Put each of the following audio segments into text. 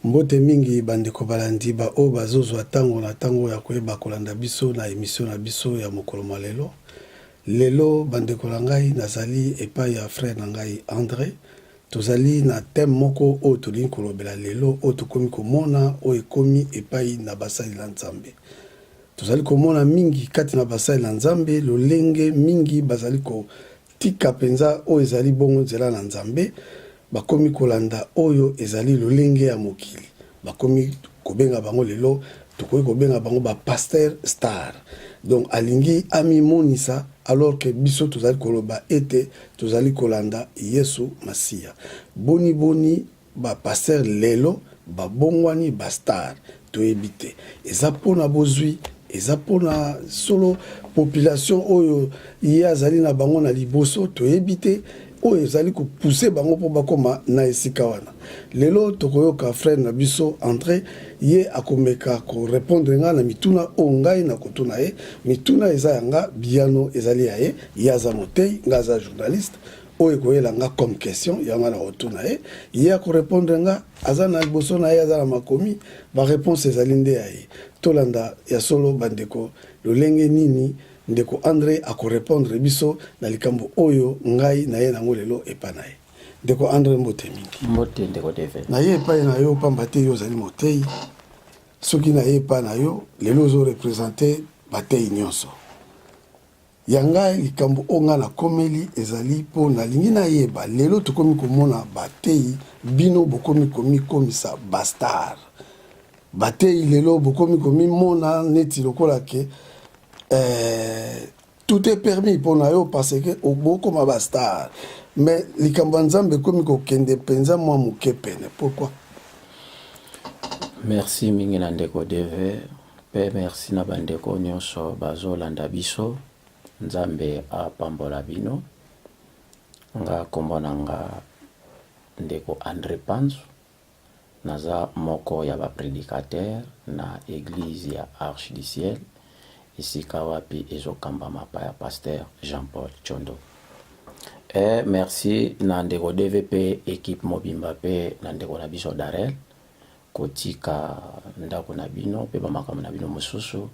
Mbote mingi bandeko balandi ba o bazozwa tango na tango ya koyeba kolanda biso na émission na biso ya mokolo malelo. Lelo bandeko na ngai nazali epai ya frère na ngai André. Tozali na thème moko o tolingi kolobela lelo o tokomi komona o ekomi epai na basali la Nzambe. Tozali komona mingi kati na basali la Nzambe lolenge mingi bazali ko tika penza o ezali bongo nzela na Nzambe. Bakomi kolanda oyo ezali lolenge ya mokili. Bakomi kobenga bango lelo, tokoki kobenga bango ba pasteur star. Donc alingi ami monisa alors que biso tozali koloba ete tozali kolanda Yesu Masia. Boni boni ba pasteur lelo, ba bongwani ba star to ebite. Eza pona bozui, eza pona solo population oyo ye azali na bango na liboso to ebite. Oyo ezali ko pousser bango po bakoma na esika wana. Lelo tokoyoka frère na biso André ye akomeka ko répondre nga na mituna o ngai na kotuna ye. Mituna eza yanga biano ezali ya ye, yaza motei ngaza journaliste oyo koyela nga comme question yanga na otuna ye. Ye ko répondre nga aza na liboso na ye aza na makomi ba réponse ezali nde ya ye. Tolanda ya solo bandeko lolenge nini ndeko André ako répondre biso na likambo oyo ngai na ye nango lelo epa na ye. Ndeko André mbote mingi. Mbote ndeko Deve. Na ye epa na yo pamba te yo zali motei. Soki na ye epa na yo lelo zo représenter batei nyonso. Yanga likambo onga na komeli ezali po na lingi na yeba lelo tokomi komona batei bino bokomi komisa bastard. Batei lelo bokomi komi mona neti lokola ke tout est permis pour nayo parce que au beaucoup ma bastard mais likambo nzambe komi ko kende penza mwa mukepene. Pourquoi? Merci mingi na ndeko Deve pe merci na bandeko nyonso bazolanda biso nzambe apambola bino nga kombona nga ndeko André Panzu naza moko ya ba prédicateur na église ya Arche du Ciel isika wapi ezokamba mapa ya pasteur Jean-Paul Chondo. Et merci na ndeko DVP équipe mobimba pe na ndeko na biso Darel kotika ndako na bino pe bamakambo na bino mosusu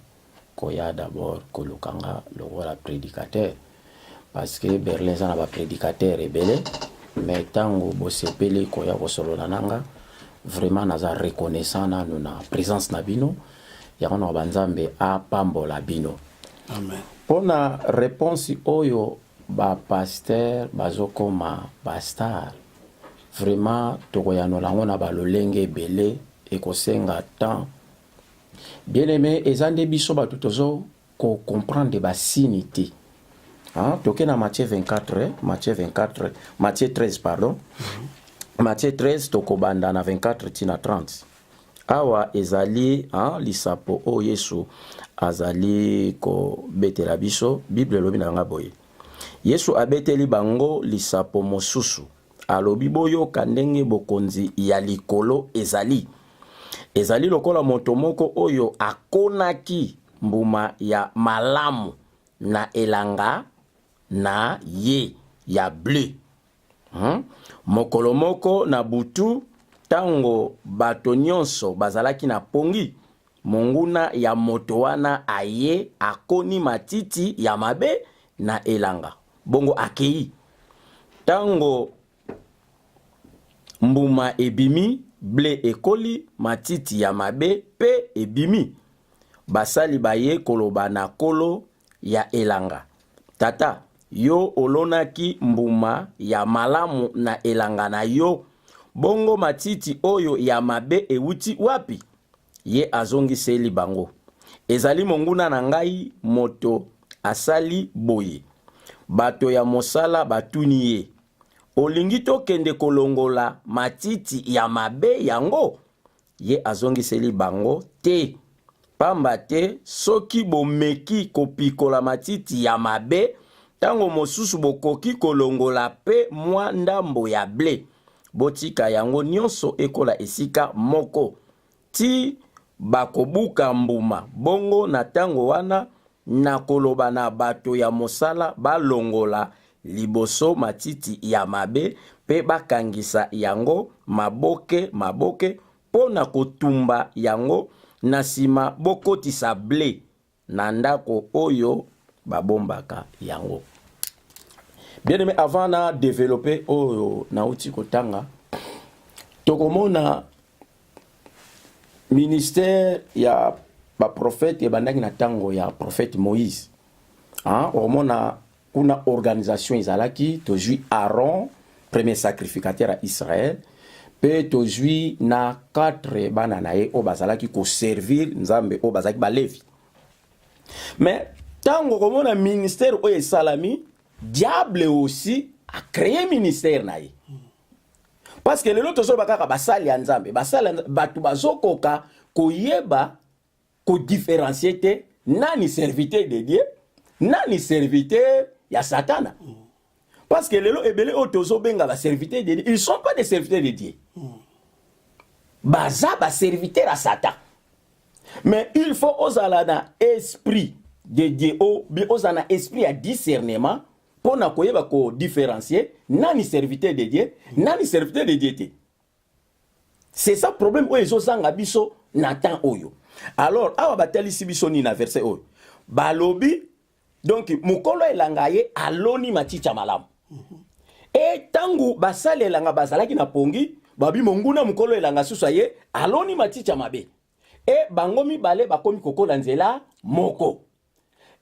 koya d'abord kolukanga lokola prédicateur parce que Berlin za na ba prédicateur ebele mais tango bosepeli koya kosolola nanga vraiment naza reconnaissant na na présence na bino yakona banzambe a pambola bino. Amen. Pona réponse oyo ba pasteur bazokoma ba star vraiment tokoyano lango na balolenge belé ekosenga temps bien aimé ezande biso batutozo ko comprendre ba sinité. Hein, toke na Matthieu 24, Matthieu 13 pardon. Matthieu 13 tokobanda na 24 tina 30. Awa ezali lisapo o Yesu azali ko betela biso Bible lobi na nga boye. Yesu abeteli bango lisapo mosusu. Alobi boyo kandenge bokonzi ya likolo ezali. Ezali lokola moto moko oyo akonaki mbuma ya malamu na elanga na ye ya bleu. Mokolo moko na butu tango bato nyonso bazalaki na pongi monguna ya moto wana aye akoni matiti ya mabe na elanga bongo akei tango mbuma ebimi ble ekoli matiti ya mabe pe ebimi basali baye koloba na kolo ya elanga tata yo olonaki mbuma ya malamu na elanga na yo bongo matiti oyo ya mabe ewuti wapi? Ye azongiseli bango ezali monguna na ngai moto asali boye bato ya mosala batuni ye olingi tokende kolongola matiti ya mabe yango? Ye azongiseli bango te pamba te soki bomeki kopikola matiti ya mabe tango mosusu bokoki kolongola pe mwa ndambo ya ble botika yango nyonso ekola esika moko ti bakobuka mbuma bongo na tango wana na koloba na bato ya mosala balongola liboso matiti ya mabe pe bakangisa yango maboke pona kotumba yango na sima bokotisa blé na ndako oyo babombaka yango. Bien aimé, avant na développer oyo na uti kotanga tokomona ministère ya ba prophète et bandaki na tango ya prophète Moïse. Omona kuna organisation izalaki tozui Aaron premier sacrificateur à Israël pe tozui na 4 bana na ye o bazalaki ko servir nzambe o bazalaki ba Lévi. Mais tango komona ministère o esalami diable aussi a créé ministère na ye. Parce que lelo tozo bakaka basali ya nzambe basali batu bazokoka koyeba ko différencier te nani serviteur de Dieu nani serviteur ya Satana. Parce que lelo ebele o tozo benga ba serviteur de Dieu, ils sont pas des serviteurs de Dieu. Baza ba serviteur à Satan. Mais il faut osala na esprit de Dieu o bi osana esprit à discernement pour na koyeba ko différencier nani serviteur de Dieu nani serviteur de Dieu. C'est ça le problème où ils ont zanga biso natan oyo. Alors awa batali sibiso ni na verset oyo balobi donc mukolo elangaye aloni maticha malamu. Et tangu basale elanga bazalaki na pongi babi monguna mukolo elanga susaye aloni maticha mabe. Et bangomi bale bakomi kokola nzela moko.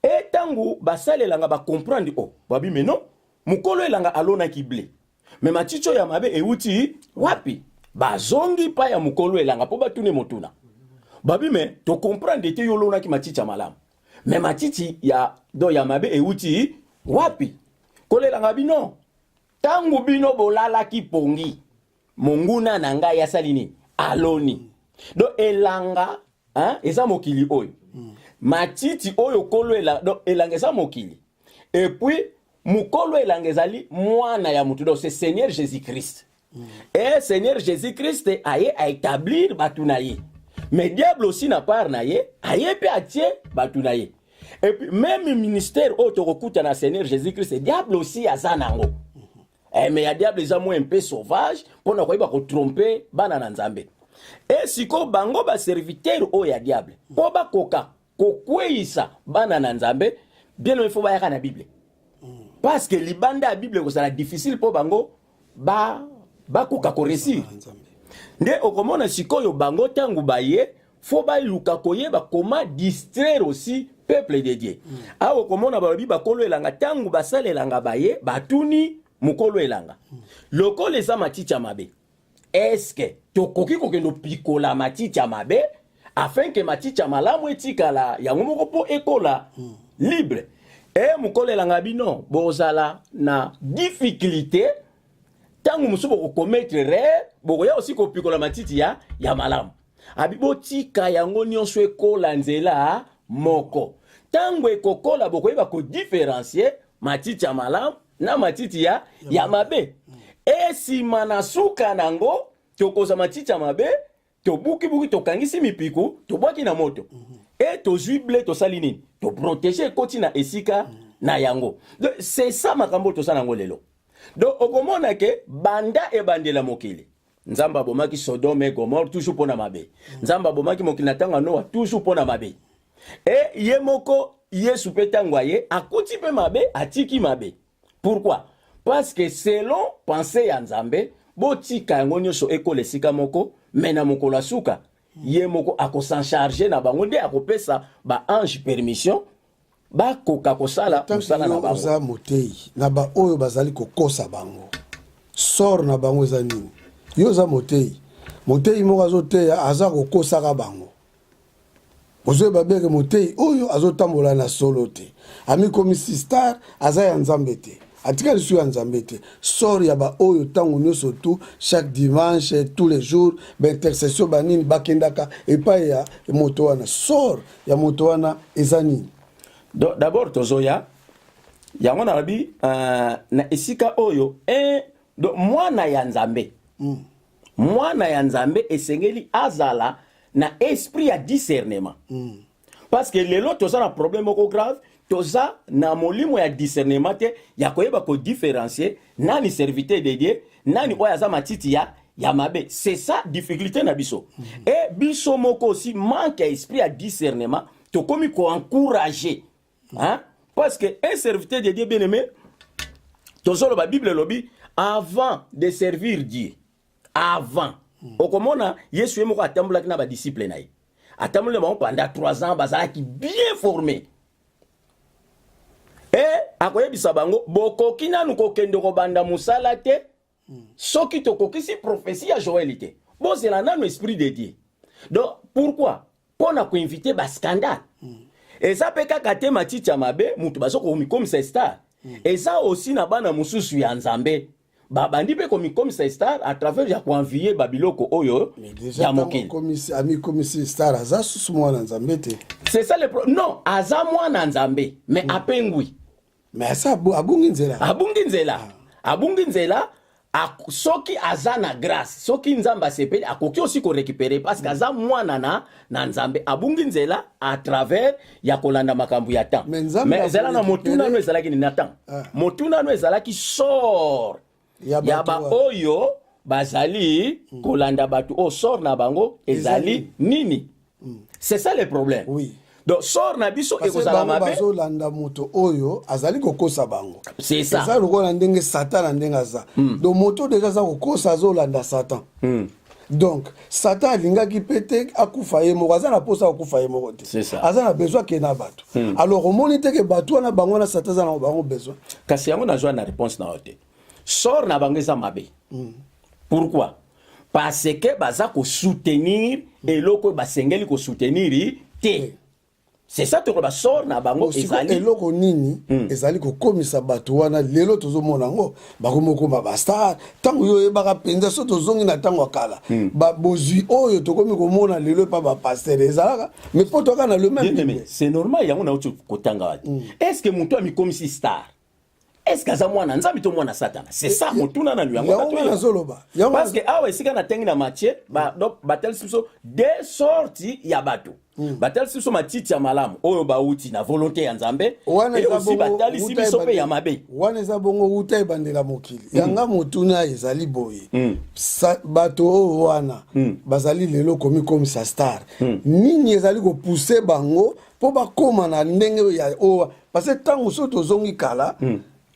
Et tangu basale elanga ba comprendre oh babi mais non mukolo elanga alona ki blé. Mais maticho ya mabe euti wapi? Bazongi pa ya mukolo elanga po batune motuna. Babi mais to comprendre te yolona ki maticha malamu. Mais matiti ya do ya mabe euti wapi? Kolelanga bino. Tangu bino bolala ki pongi. Monguna na ngai ya salini aloni. Do elanga eza mokili oyo. Matiti oyo kolo elanga do elanga eza mokili. Et puis mukolo elanga ezali mwana ya mutu do c'est Seigneur Jésus-Christ. Et Seigneur Jésus-Christ a établir batunaye. Mais diable aussi n'a pas naye, aye pe atie batunaye. Et puis même ministère autorokuta na Seigneur Jésus-Christ, diable aussi azanango. Mais ya diable est un peu sauvage pour ne pas tromper bana na nzambe. Et si ko bango ba serviteur o ya diable, po ba koka kokweisa bana na nzambe, bien il faut ba yaka na Bible. Parce que libanda la Bible ko sala difficile pour bango ba koka ko réussir. Nde okomona sikoyo bango tangu baye faut ba luka koyeba comment distraire aussi peuple de Dieu. Awo komona ba bi bakolo elanga tangu basale elanga baye batuni mukolo elanga. Lokolo eza maticha mabe. Est-ce que tokoki kokendo pikola maticha mabe afin que maticha malamu etikala yango moko po ekola libre. Et mukolo elanga bino bozala na difficulté tangu musubo ko commettre erreur bokoya aussi ko pikola matiti ya malamu. Abibo tika yango nyonso ekola nzela moko. Tangu ekokola bokoyeba ko différencier matiti ya malamu na matiti ya mabe. Et si manasuka nango tokoza matiti ya mabe to buki to kangisi mipiku to bwaki na moto. Et to juible to salini to protéger koti na esika na yango. C'est ça makambo to sanango lelo. Donc okomona ke banda e bandela mokili. Nzamba bomaki Sodome et Gomorrhe toujours pona mabe. Nzamba bomaki mokili na tanga Noa toujours pona mabe. Et yemoko Yesu petangwa ye akuti pe mabe atiki mabe. Pourquoi? Parce que selon pensée ya Nzambe botika yango nyonso ekole sika moko mena moko la suka yemoko akosan charger na bango nde akopesa ba ange permission ba koka kosala kusala na bango. Oza motei na ba oyo bazali kokosa bango. Sor na bango eza nini? Yoza motei. Motei moko azoteya aza kokosa ka bango. Ozo babeke motei oyo azotambola na solo te. Ami komi star aza ya Nzambe te. Atika lisu ya Nzambe te. Sor ya ba oyo tango nyonso tu chaque dimanche tous les jours ba intercession banini bakendaka epai ya moto wana. Sor ya moto wana eza nini? D'abord tozoya yango na rabi na esika oyo do mwana ya Nzambe. Mwana ya Nzambe esengeli azala na esprit ya discernement. Parce que lelo toza na problème moko grave, toza na molimo ya discernement te ya koyeba ko différencier nani serviteur de Dieu, nani oyo aza matiti ya mabe. C'est ça difficulté na biso. Et biso moko aussi manque esprit ya discernement, to komi ko encourager. Hein? Parce que un serviteur de Dieu bien-aimé, tozolo ba Bible lobi avant de servir Dieu. Avant. Okomona Yesu yemoko atambulaki na ba disciple na ye. Atambule bango pendant 3 ans bazalaki bien formé. Et akoyebisa bango bokoki nanu kokende kobanda musala te soki tokokisi prophétie ya Joël te. Bozela nanu esprit de Dieu. Donc pourquoi? Pona ko inviter ba scandale. Et ça peut kaka te matiti ya mabe mutu bazoko komikomisa star. Et ça aussi na bana mususu ya Nzambe. Babandi pe komikomisa star à travers ya koenvier babiloko oyo ya mokili. Ami komisi star aza susu mwana Nzambe te. C'est ça le problème. Non, aza mwana Nzambe, mais apengwi. Mais ça abungi nzela. Abungi nzela soki aza na grâce, soki Nzamba sepeli akoki aussi ko récupérer parce que aza mwana na Nzambe abungi nzela à travers ya kolanda makambu ya temps. Mais zela na motuna no ezalaki ni natan. Motuna no ezalaki sort ya ba oyo bazali kolanda batu o sort na bango ezali nini. C'est ça le problème. Oui. Donc sort na biso e kozala mabe. Bazo landa moto oyo azali kokosa bango. C'est ça. Ça lokola ndenge Satan ndenge za. Donc moto déjà za kokosa zo landa Satan. Donc Satan alingaki pete akufa ye moko aza na posa akufa ye moko te. C'est ça. Aza na besoin ke na batu. Alors omoni te ke batu na bango na Satan za na bango besoin. Kasi yango na joa na réponse na ote. Sort na bango za mabe. Pourquoi? Parce que baza ko soutenir eloko basengeli ko soutenir te. C'est ça to ba sort na bango ezali eloko nini ezali ko komisa bato wana lelo tozo mona ngo bakomoko ba star tango yo ebaka penza so tozongi na tango akala ba bozui oyo to komi ko mona lelo pa ba pasteur ezalaka mais poto kana le même. C'est normal yango na utu kotanga wati. Est-ce que muto ami komisi star? Est-ce que za mwana nzambi to mwana satana? C'est ça mutuna na yango to. Parce que awa esika na tengi na mathieu ba tel siso des sorties ya bato. Batal siso matiti ya malamu oyo bauti na volonté ya Nzambe et aussi batali siso pe ya mabe. Wana eza bongo uta ebandela mokili. Yanga mutuna ezali boye. Bato wana bazali lelo komi sa star. Nini ezali ko pousser bango po bakoma na ndenge ya owa parce que tango so tozongi kala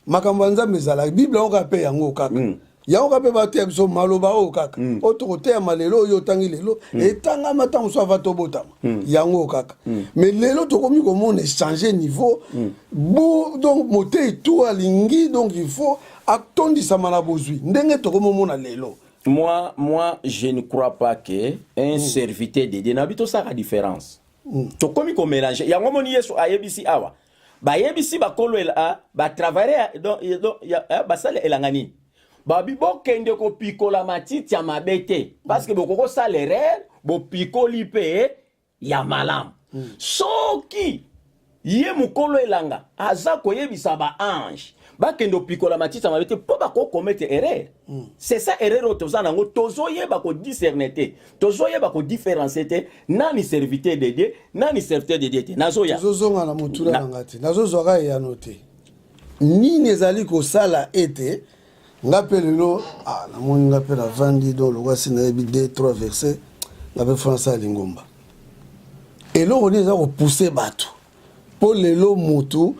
makambo Nzambe ezala Bible onga pe yango kaka. Yango kape bato ya biso maloba o kaka otokote ya malelo oyo tangi lelo etanga matango so avato botama yango kaka mais lelo tokomi komona changer niveau donc moté tout alingi donc il faut atondisa mana bozui ndenge tokomona lelo. Moi je ne crois pas que un serviteur de Dieu n'habite ça la différence. Tokomi ko mélanger yango moni Yesu ayebisi awa ba yebisi ba kolwela ba travailler donc ba sale elangani babi bokende ko pikola matiti ya mabete parce que bokoko salaire bo pikoli pe ya malam soki ye mukolo elanga aza koyebisa ba ange bakende pikola matiti ya mabete po bako commettre erreur. C'est ça erreur toza nango tozo yeba ko discerner te tozo yeba ko différencier te nani serviteur de Dieu nani serviteur de Dieu te nazo ya tozo zonga na mutula ngati nazo zoka ya noter ni nezali ko sala ete ngapelelo na moni ngapela vandi do lokwa sina ebi 2-3 versets ngape français lingomba elo oni za ko pousser bato po lelo mutu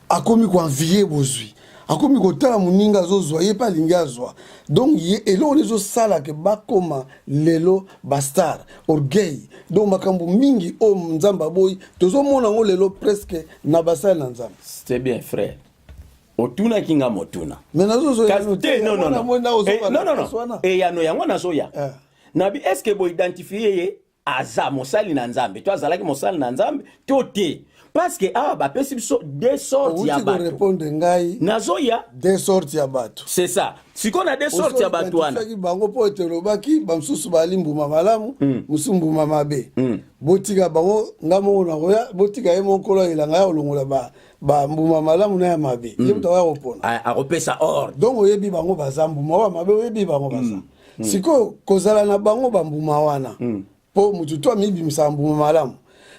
akomi ko envier bozui akomi ko tala muninga zozwa ye pa linga zwa donc elo oni zo sala ke bakoma lelo bastar orgueil donc makambo mingi o Nzamba boy tozo mona ngo lelo presque na basala na Nzamba. C'est bien frère. Otuna kinga motuna. Mais nazo non. Et yano yango nazo ya. Nabi est-ce que bo identifier aza mosali na Nzambe? To azalaki mosali na Nzambe to te. Parce que ba pesi biso des sortes ya bato. Tu répondre ngai. Nazo ya des sortes ya bato. C'est ça. Si qu'on a des sortes ya bato wana. Saki bango po etelobaki bamsusu balimbu mamalamu, musumbu mamabe. Botika bango ngamo na roya, botika ye monkolo elanga ya olongola ba mbuma malamu na ya mabe. Yebta wa opona. A repesa or. Donc oyebi bango bazambu mawa mabe oyebi bango baza. Siko kozala na bango bambuma wana. po mutu to amibimisa mbuma malamu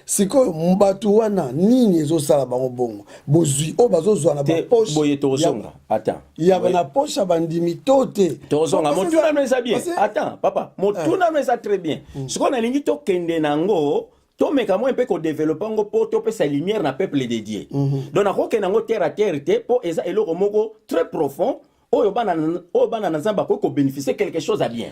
sikoyo mbatu wana nini ezosala bango bongo bozwi o bazozwa na bapoche boye tozonga attends ya na poche bandimi tote tozonga motuna no eza bien attends papa motuna no eza très bien sikoyo nalingi tokende nango tomeka mo mpe ko développer ngo po topesa lumière na peuple dédié donc nakokende nango terre à terre te po eza eloko moko très profond oyo bana na nzamba ko bénéficier quelque chose à bien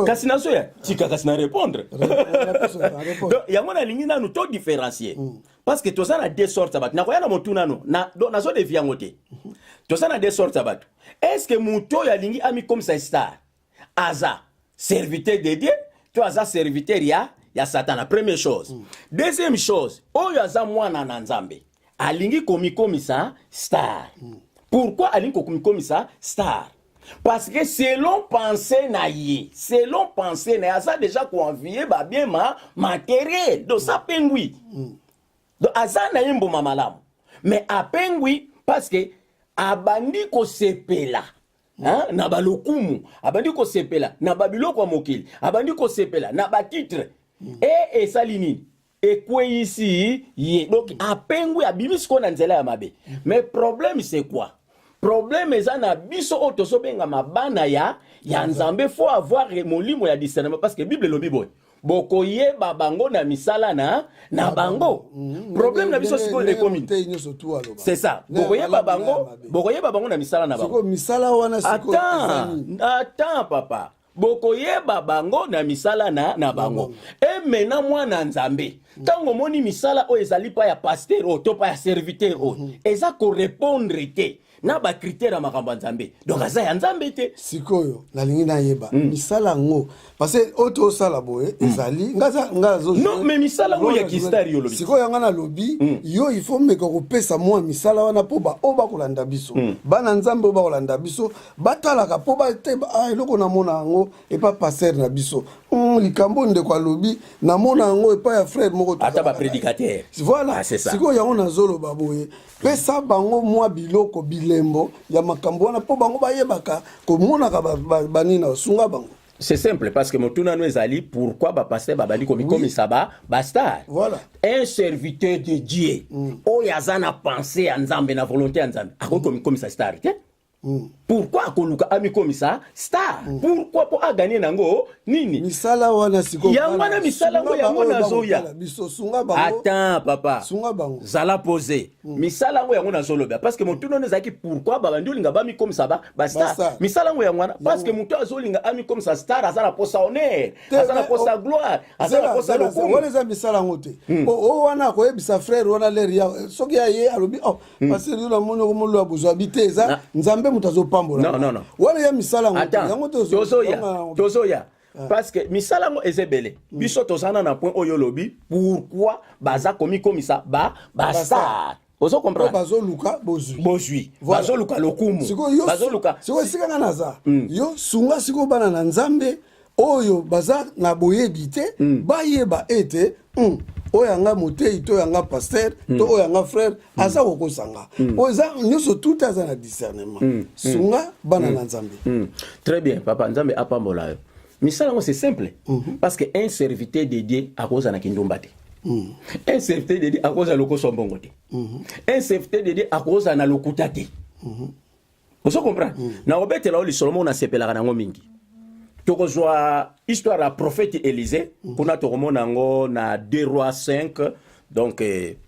kasi nazo ya tika kasi na répondre donc yango na lingi nanu to différencier parce que toza na deux sortes bat na ko yana motuna no na donc nazo devia ngote toza na deux sortes bat est-ce que muto ya lingi ami comme ça star aza serviteur de Dieu to aza serviteur ya Satan la première chose deuxième chose oyo aza mwana na nzambe alingi komisa star. Pourquoi alingi komisa star? Parce que selon pensée na ye, aza déjà convié ba bien matériel. Donc ça pengui. Donc aza na yembo mamalamu. Mais a pengui parce que abandi ko sepela. Hein? Na balokumu, abandi ko sepela, na babiloko mokili, abandi ko sepela, na ba titre. Et salinini. Et quoi ici, donc a pengui abimisi ko na nzela ya mabe. Mais problème c'est quoi? Problème est na biso otoso benga mabana ya nzambe faut avoir molimo ya discernement parce que Bible lobi boy boko yeba bango na misala na bango problème na biso siko de commune c'est ça boko yeba bango na misala na bango misala wana siko attends papa boko yeba bango na misala na bango et maintenant moi na nzambe tango moni misala o ezali pa ya pasteur o to pa ya serviteur o eza ko répondre te na ba critère makambo nzambe donc aza ya nzambe te sikoyo na lingi na yeba misala ngo parce que auto sala boye ezali ngazo non mais misala ngo ya kistari yo lobi sikoyo nga na lobi yo il faut meka ko pesa moi misala wana po ba oba kolanda biso bana nzambe oba kolanda biso batala ka po ba te eloko na mona ngo et pas passer na biso likambo nde kwa lobi na mona ngo et pas ya frère moko ata ba prédicateur voilà c'est ça sikoyo yango na zolo baboye pesa bango moi biloko bilembo ya makambo wana po bango bayebaka komona ka banina sunga bango. C'est simple parce que motuna no ezali pourquoi ba pasteur ba bali comme ça ba star. Voilà. Un serviteur de Dieu. O yazana penser à nzambe na volonté à nzambe. Ako comme ça star, te? Pourquoi akoluka ami comme ça star? Pourquoi po a gagner nango nini? Misala wana siko. Yangwana misala ngo yango nazoya. Biso sunga bango. Attends papa. Sunga bango. Zala poser. Misala ngo yango nazoloba parce que motuno ne zaki pourquoi ba bandi olinga ba mi comme ça ba star. Misala ngo yangwana parce que mutu azolinga ami comme ça star azana posa honneur, azana posa gloire, azana posa lokumu. Wala za misala ngote. O wana ko ebisa frère wana leria soki ya ye alobi parce que na mono ko molo abuzo habiter za nzambe mutazo pambola. Non. Wala ya misala ngote. Yango tozoya. Parce que misala ngo ezebele. Biso tozana na point oyo lobi pourquoi baza komi comme ça ba star. Ozo comprendre. Bazo luka bozui. Bazo luka lokumu. Bazo luka. Siko sika ngana za. Yo sunga siko bana na nzambe oyo baza na boyebi te bayeba ete oyanga motei to yanga pasteur to oyanga frère aza kokosanga oza nyoso tout aza na discernement sunga bana na nzambe. Très bien papa nzambe apambola yo misala ngo c'est simple parce que un serviteur de Dieu akoza na kindumba te un serviteur de Dieu akoza lokoso mbongo te un serviteur de Dieu akoza na lokuta te ozo comprendre na obetela oli solomo na sepelaka nango mingi tokozwa histoire ya prophète Élisée kuna tokomona ngo na 2 rois 5 donc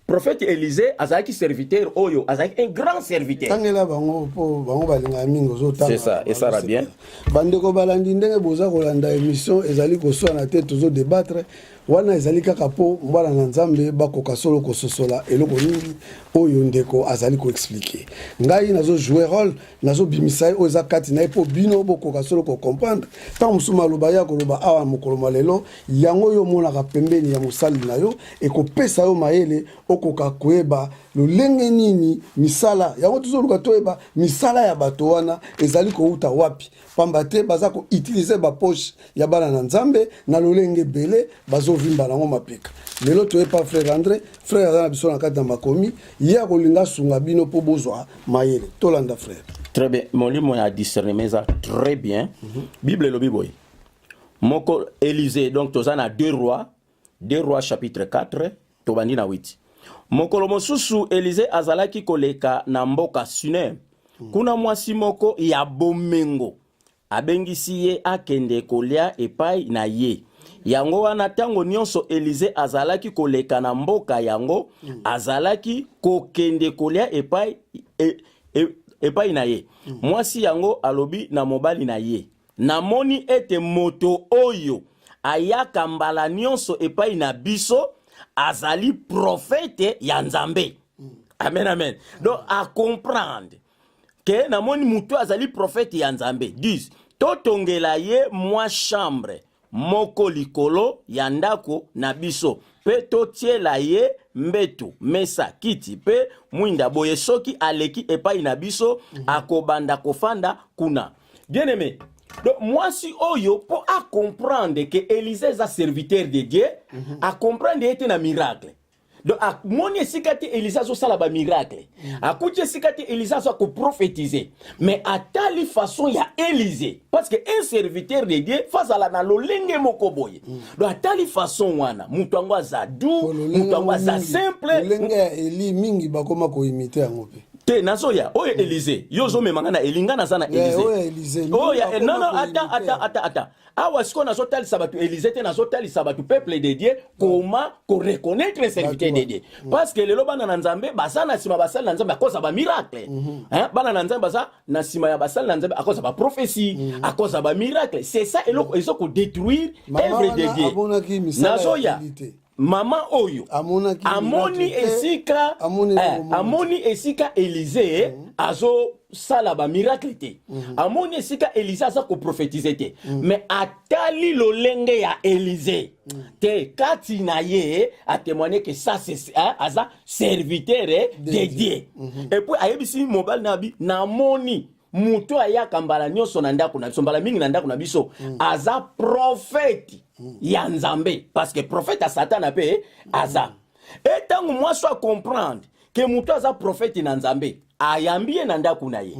prophète Élisée azaki serviteur oyo azaki un grand serviteur tangela bango po bango balinga mingi ozotanga c'est ça et ça va bien bandeko balandi ndenge boza kolanda émission ezali koswa na tête tozo débattre wana ezali kaka po mbala na nzambe bakoka solo kososola eloko nini oyo ndeko azali ko expliquer ngai nazo jouer rôle nazo bimisa o za kati na po bino bokoka solo ko comprendre tant musuma loba ya koloba awa mokolo malelo yango yo mona ka pembeni ya musali na yo e ko pesa yo mayele okoka koeba lolenge nini misala yango tuzoluka toeba misala ya bato wana ezali ko uta wapi pamba te baza ko utiliser ba poche ya bana na nzambe na lolenge bele bazo vimba nango mapeka lelo toye pa frère André frère azana biso na kati na makomi ya kolinga sunga bino po bozwa mayele tolanda frère. Très bien molimo ya discernement ça très bien Bible lobi boy Moko Élysée, donc tozana 2 rois chapitre 4, tobandi na 8. Mokolo mosusu Élysée azalaki koleka na mboka Sunem. Kuna mwasi moko ya bomengo. Abengisi ye akende kolia epai na ye. Yango wana tango nyonso Élysée azalaki koleka na mboka yango, azalaki kokende kolia epai na ye. Mwasi yango alobi na mobali na ye. Namoni ete moto oyo ayaka mbala nyonso epai na biso azali prophète ya Nzambe. Amen, amen. Donc à comprendre que namoni mutu azali prophète ya Nzambe. 10. Totongela ye mwa chambre moko likolo ya ndako na biso. Pe totiela ye mbetu, mesa, kiti, pe mwinda boye soki aleki epai na biso akobanda kofanda kuna. Bien aimé. Donc moi si oyo pour à comprendre que Élysée est serviteur de Dieu, à comprendre était un miracle. Donc à mon esikati Élysée so sala ba miracle. À kuti esikati Élysée so ko prophétiser. Mais à telle façon il y a Élysée parce que un serviteur de Dieu face à la na lolenge moko boye. Donc à telle façon wana mutu ango azadu, mutu ango za simple. Lolenge Eli mingi bakoma ko imiter yango pe. Te nazoya oye Élysée yozo memanga na elinga na sana Élysée oya non attends awa siko nazo tali sabatu Élysée te nazo tali sabatu peuple de Dieu comment ko reconnaître un serviteur de Dieu parce que lelo bana na Nzambe basana sima basala na Nzambe akoza ba miracle hein bana na Nzambe basa na sima ya basala na Nzambe akoza ba prophétie akoza ba miracle c'est ça eloko ezoko détruire œuvre de Dieu nazoya Maman oyo amoni esika Élysée azo sala ba miracle te amoni esika Élysée aza ko prophétiser te mais atali lolenge ya Élysée te kati na ye a témoigner que ça c'est aza serviteur de Dieu et puis ayebisi mobile nabi na moni muto ayaka mbala nyonso na ndako na biso mbala mingi na ndako na biso aza prophète ya Nzambe parce que prophète à Satan ape aza et tango moi soit comprendre que muto aza prophète na Nzambe ayambie na ndako na ye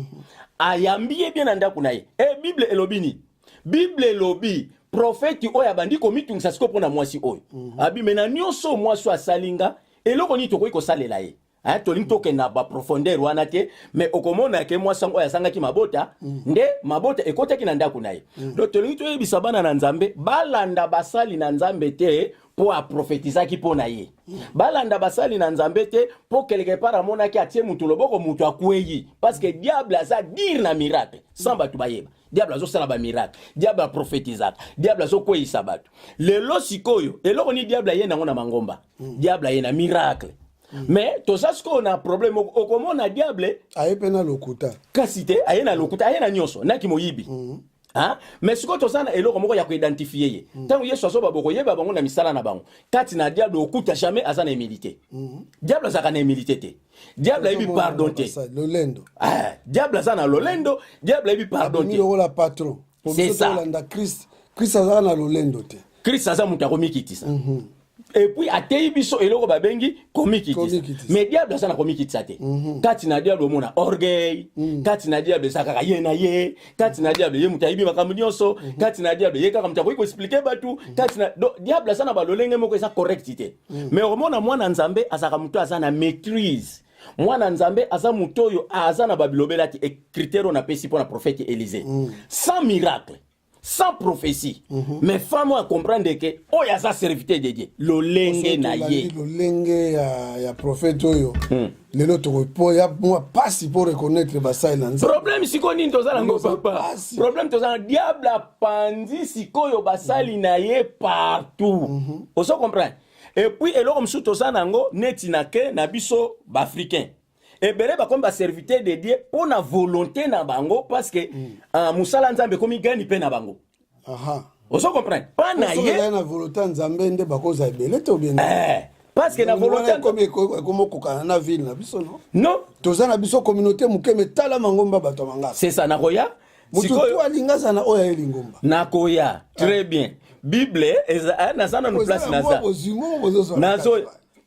ayambie bien na ndako na ye et Bible elobini Bible elobi prophète oyo abandi komitungisa siko pona mwasi oyo abi mena nyonso mwasi asalinga eloko ni tokoki kosalela ye hein toli toke na ba profondeur wana te mais okomona ke mwasi sango ya sanga ki mabota nde mabota ekotaki na ndako na ye donc toli to yebisa bana na Nzambe balanda basali na Nzambe te po a prophétiser ki pona ye balanda basali na Nzambe te po quelque part amona ki atie mutu loboko mutu akweyi parce que diable aza dire na miracle sans batu bayeba diable azo sala ba miracle diable a prophétiser diable azo kweyisa batu lelo sikoyo eloko ni diable ye nango na mangomba diable ye na miracle mais to ça ce qu'on a problème au comment on a diable ayepena lokuta kasi te ayena lokuta ayena nyonso na ki moyibi hein mais ce que to ça eloko moko ya ko identifier ye tango yesu aso baboko yeba bango na misala na bango kati na diable okuta jamais azana humilité diable azaka na humilité te diable ayebi pardon te lolendo diable azana lolendo diable ayebi pardon te ni la patron c'est ça Christ azana lolendo te Christ azana muta komikitisa et puis atei biso eloko babengi komikitisa mais diable azana komikitisa te kati na diable omona orgueil kati na diable sakaka ye na ye kati na diable ye mutayibi makambo nyonso kati na diable ye kaka mutako expliquer batu kati na diable azana balolenge moko eza correctité mais omona mwana Nzambe azaka muto azana maîtrise mwana Nzambe aza muto oyo azana babilobela ti critère na pesi pour na prophète Élysée sans miracle sans prophétie mais femme à comprendre que oh ya za serviteur de Dieu lolenge na ye lolenge ya prophète oyo lelo to po ya moi pas pour reconnaître basai na Nzambe problème siko nini tozala ngo papa problème tozala diable apandi sikoyo basali na ye partout on se comprend et puis eloko msu tozala ngo neti na ke na biso ba africain et bele ba comme ba serviteur de Dieu pour na volonté na bango parce que musala Nzambe komi gani pe na bango on se comprend pas na ye na volonté Nzambe nde bakoza ebele to bien parce que na volonté comme kokana na ville na biso non tozana biso communauté mukeme tala mangomba bato manga c'est ça na koya sikoyo alinga sana oya elingomba na koya très bien Bible na sana no place na ça nazo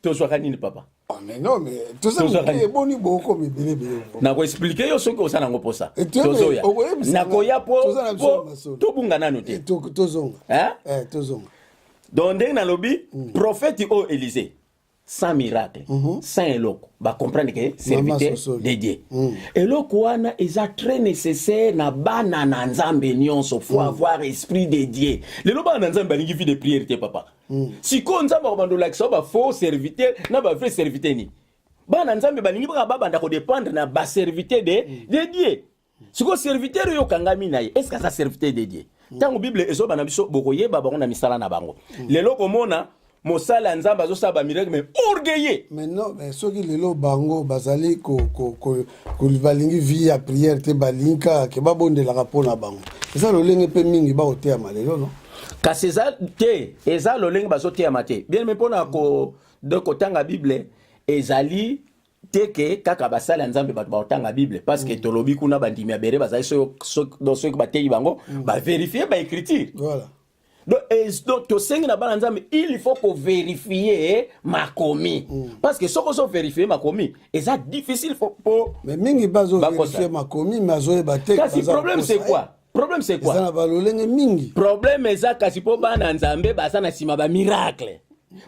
to soka nini papa mais non, mais tout ça, c'est bon, il beaucoup, mais bien. Na ko expliquer yo soki osana ngo posa. Tozoya. Na ko ya po to bungana no te. Tozonga. Hein? Tozonga. Donc ndenge na lobi prophète o Élisée sans miracle, sans eloko, ba comprendre que serviteur de Dieu. Eloko wana eza très nécessaire na bana na nzambe nyonso, faut avoir esprit de Dieu. Le loba na nzambe balingi vie de prière te papa. Si ko nzambe ko bandola ki ba faux serviteur na ba vrai serviteur ni. Bana nzambe balingi ba banda ko dépendre na ba serviteur de Dieu. Si ko serviteur yo kangami na ye, est-ce que ça serviteur de Dieu? Tango Bible ezo bana biso bokoyeba bango na misala na bango. Lelo komona mosala nzamba zo saba miracle mais orgueilleux. Mais non, mais ceux qui lelo bango bazali ko balingi vie à prière te balinka ke babonde la rapport na bango. Ça lo lenge pe mingi ba otea malelo non. Ka César te eza lo lenge bazo te amate. Bien me pona ko de kotanga Bible ezali teke kaka basala nzambe bato baotanga Bible parce que tolobi kuna bandimi abere bazali so dans ceux qui bateyi bango ba vérifier ba écriture. Voilà. Donc, il faut qu'on vérifie ma commis. Parce que si on vérifie ma commis, c'est difficile pour. Mais mingi bazo vérifier ma commis, mais azoe batek. Le problème c'est quoi? Problème c'est quoi? Problème c'est ça kasi po bana nzambe basana sima ba miracle.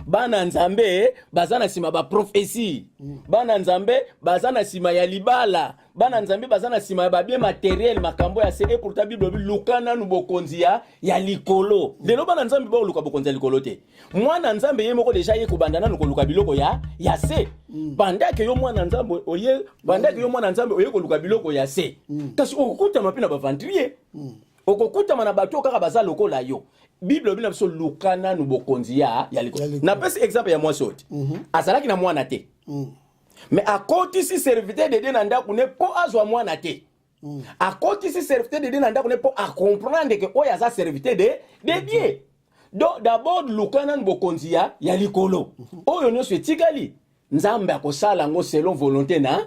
Bana nzambe bazana sima ba prophétie. Bana nzambe bazana sima ya libala. Bana nzambe bazana sima ba bien matériel makambo ya se pour ta Bible lukana nu bokonzia ya likolo. Lelo bana nzambe ba luka bokonzia likolo te. Mwana nzambe ye moko deja ye ko bandana nu ko luka biloko ya se. Banda ke yo mwana nzambe oye banda ke yo mwana nzambe oye ko luka biloko ya se. Kasi okukuta mapina ba ventrier. Okukuta mana bato kaka bazala lokola yo. Bible bina biso lukana nu bokonzia ya likolo. Na pesi exemple ya mwa soti. Azalaki na mwana te. Mais à côté si serviteur de Dieu nanda kune po azwa mwana te. À côté si serviteur de Dieu nanda kune po a comprendre que oya za serviteur de Dieu. Donc d'abord lukana nu bokonzia ya likolo. Oyo nyonso etikali. Nzambe akosala ngo selon volonté na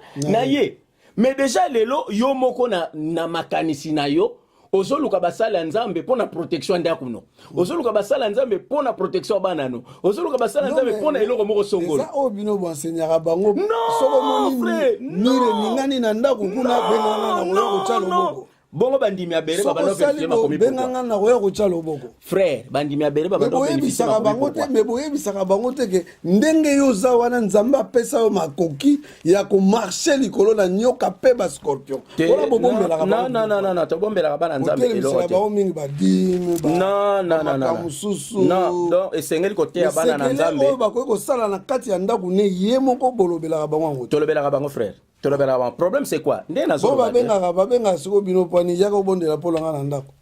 ye. Mais déjà lelo yo moko na makanisi na yo ozoluka basala nzambe pona protection ndakuno. Ozoluka basala nzambe pona protection banano. Ozoluka basala nzambe pona eloko moko songolo. Ça obino bo enseignera bango. Soko moni mire ningani na ndaku kuna benanga na ko chalo boko. Bongo bandimi abere baba no vérifier makomi benanga na ko chalo boko. Frère bandimi abere baba no vérifier bango te me boye bisaka bango te ke ndenge yo za wana nzamba pesa yo makoki ya ko marcher likolo na nyoka pe ba scorpion. Ola bobombela ka ba. Non, to bombela ka ba nzambe elo te. Ba mingi ba dimi ba. Non, donc esengeli kote ya bana na nzambe. Ba ko sala na kati ya ndaku ne ye moko bolobela ka bango ngo. Tolobela ka bango frère. Le problème c'est quoi?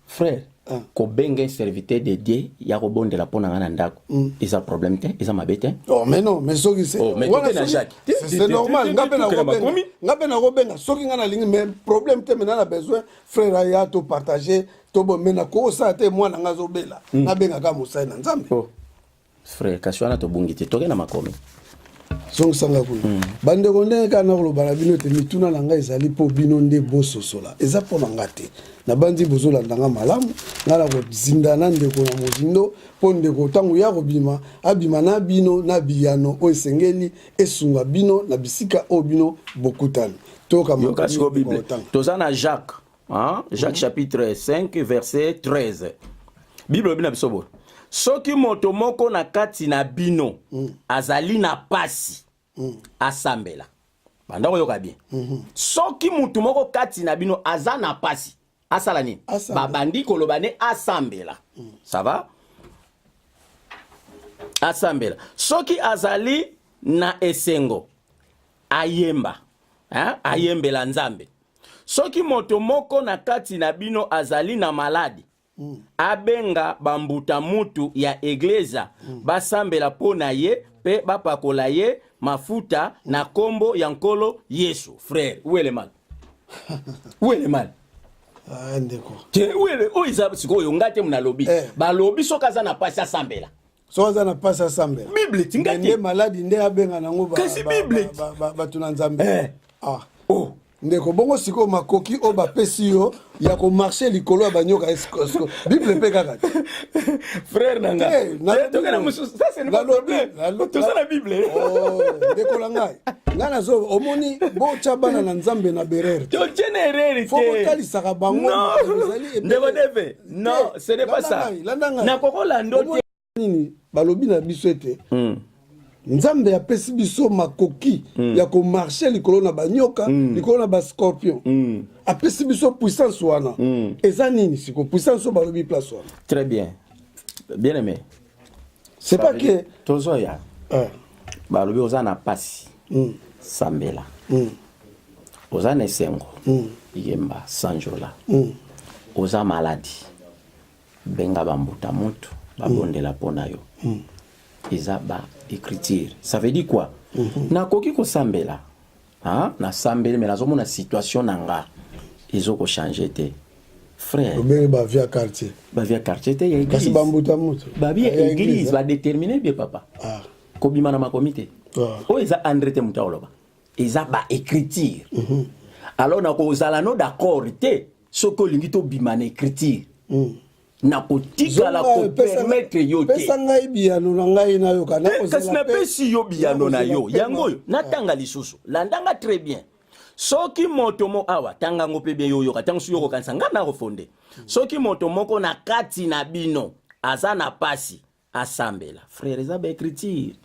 Frère, ko benga serviteur de Dieu ya ko bonde la pona ngana ndako. Isa problème te, isa mabete. Oh mais non, mais soki c'est. Oh mais c'est normal, ngape na ko benga soki ngana lingi mais problème te mais na besoin frère ya to partager to bo mena ko sa te mwana ngazo bela. Na benga ka musai na nzambe. Oh. Frère, kashwana to bungiti toke na makomi. Song sanga kuna bande konde kana ko bana bino te mituna langa ezali po bino nde boso sola eza po ngate na bandi bozola ndanga malamu ngala ko zindana ndeko na mozindo po ndeko tangu ya kobima abima na bino na biyano o esengeli esunga bino na bisika o bino bokutana toka mo Bible tozana Jacques Jacques chapitre 5 verset 13 Bible bina bisobo soki moto moko na kati na bino azali na pasi asambela banda koyoka bien soki mutu moko kati na bino aza na pasi asala nini babandi koloba ne asambela ça va asambela soki azali na esengo ayemba ayembela nzambe soki moto moko na kati na bino azali na maladi abenga bambuta mutu ya egleza basambela pona ye pe bapakola ye mafuta na kombo ya nkolo Yesu. Frère, où est le mal? Où est le mal? Ndeko. Où est le oiza siko yongate mna lobby. Ba lobby soka za na pasi asambela. Soka za na pasi asambela. Bible tingati. Nde maladi nde abenga nango ba. Kasi Bible. Ba tunanzambe. Oh. ndeko bongo siko makoki o bapesi yo ya komarche likolo ya banyoka esko bible mpe kaka frère nanga tokena mosusu ça c'est pas problème toza na bible ndeko na ngai nga nazo omoni botya bana na nzambe na berere totie na erreur fo botalisaka bango ndeko deve non ce n'est pas ça nakokolanda te nini balobi na biso ete nzambe apesi biso makoki ya komarche likolo na banyoka likolo na bascorpion apesi biso puissance wana eza nini siko puissance oyo balobi place wana très bien bien aimé c'est pas que tozoya balobi oza na pasi sambela oza na esengo yemba sanjola oza maladi benga bambuta mutu babondela mpona yo eza ba écriture ça veut dire quoi nakoki kosambela na sambeli mais nazomona situation nanga ezoko changer te frère obele ba via quartier te ya église kasi bambuta mutu ba via église va déterminer bien papa kobima na makomite o eza andrete mutaoloba eza ba écriture alors nakozala no d'accord te soko lingi to bima na écriture nakotikala kopermettre yo te pesa ngai biyano na ngai na yo kana kasi napesi yo biyano na yo yango oyo natanga lisusu landanga très bien soki moto mo awa tanga ngo pe bien yo yoka tangu suyo kokanisa nga na kofonde soki moto moko na kati na bino aza na pasi asambela frère eza ba écriture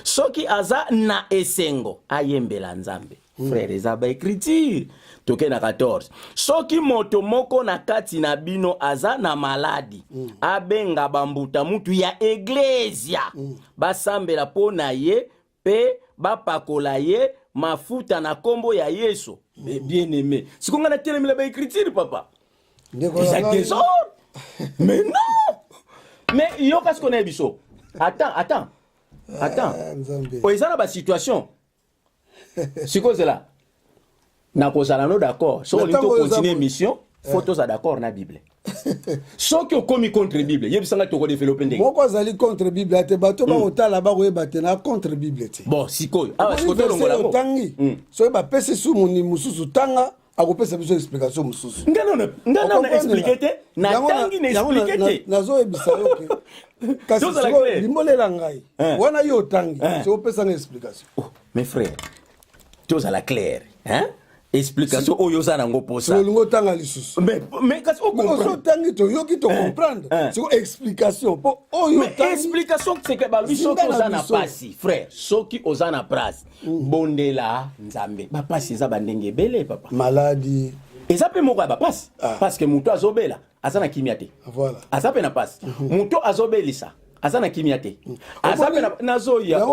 soki aza na esengo ayembela nzambe frère eza ba écriture toke na 14 soki moto moko na kati na bino aza na maladi abenga bambuta mutu ya eglesia basambela po na ye pe bapakola ye mafuta na kombo ya Yesu bien aimé sikonga na telemela ba écriture papa eza désordre mais non mais yo parce qu'on est biso attends o eza na ba situation siko zela na kozala no d'accord so on to continuer mission photo za d'accord na bible so ki okomi contre bible yebisanga to ko développer ndenge moko azali contre bible ate bato ba otala ba koyeba te na contre bible te bon sikoyo awa siko to longola mo tangi so ba pesi su muni mususu tanga akopesa biso explication mususu ngana expliquer te na tangi na expliquer te nazo ebisa yo ke kasi siko limbolela ngai wana yo tangi so pesa na explication mes frères tous à la claire hein explication oyo za nango posa longo tanga lisusu mais kasi o comprendre tangi to yoki to comprendre c'est explication po oyo tangi explication c'est que balubi soki oza na pasi frère soki oza na place bondela nzambe ba pasi za bandenge bele papa maladi eza pe moko ba pasi parce que muto azobela aza na kimia te voilà aza pe na pasi muto azobelisa aza na kimia te aza pe nazo ya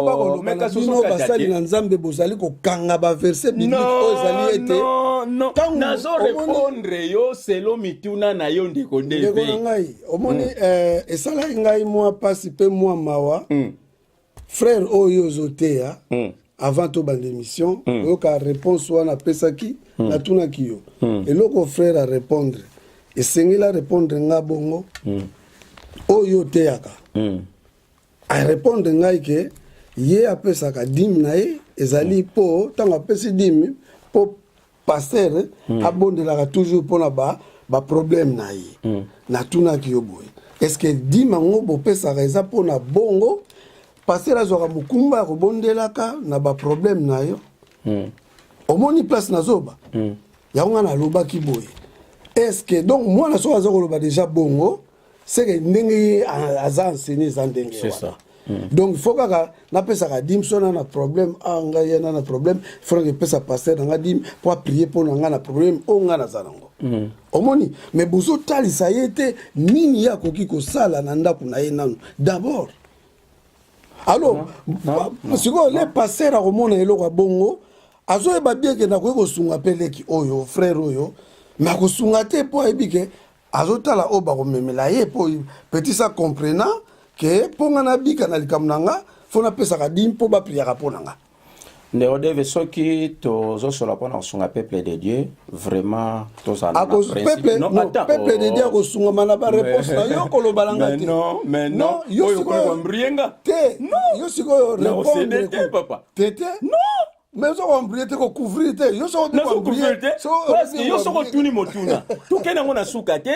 meka soso basali na nzambe bozali kokanga ba verset biblique ozali ete non nazo répondre yo selon mituna na yo ndeko ndebe ngai omoni esala ngai moi pasi pe moi mawa frère oyo zotea avant to bande émission oyoka réponse wana pesaki na tuna kiyo eloko frère a répondre esengela répondre nga bongo oyo teaka a répondre ngai ke ye apesaka dîme na ye ezali po tango apesi dîme po pasteur abondelaka toujours mpona ba problème na ye natunaki yo boye est-ce que dîme yango bopesaka eza mpona bongo pasteur azwaka mokumba ya kobondelaka na ba problème na yo omoni place nazoba yango nga nalobaki boye est-ce que donc mwana soki aza koloba déjà bongo c'est que ndenge aza enseigné za ndenge c'est ça donc il faut kaka napesaka dim so na problème anga yana na problème il faut que pesa pasteur nga dim pour prier pour nga na problème o nga na zanango omoni mais bozo talisa yete nini ya koki ko sala na ndaku na ye nanu d'abord alors siko les pasteurs a komona eloko bongo azo eba bien que na ko sunga peleki oyo frère oyo na ko sunga te po ebike azotala o bakomemela ye po petit ça comprenant que ponga na bika na likamnanga fona pesa ka dim po ba priera ponanga ndeko deve soki tozosola mpona kosunga peuple de Dieu vraiment tozala na principe non peuple de Dieu kosunga na ba réponse na yo koloba langa te mais non yo siko mbrienga te yo siko répondre te papa tete non mais so embrouiller te ko couvrir te yo so couvrir te parce que yo so ko tuni motuna to kena ngona suka te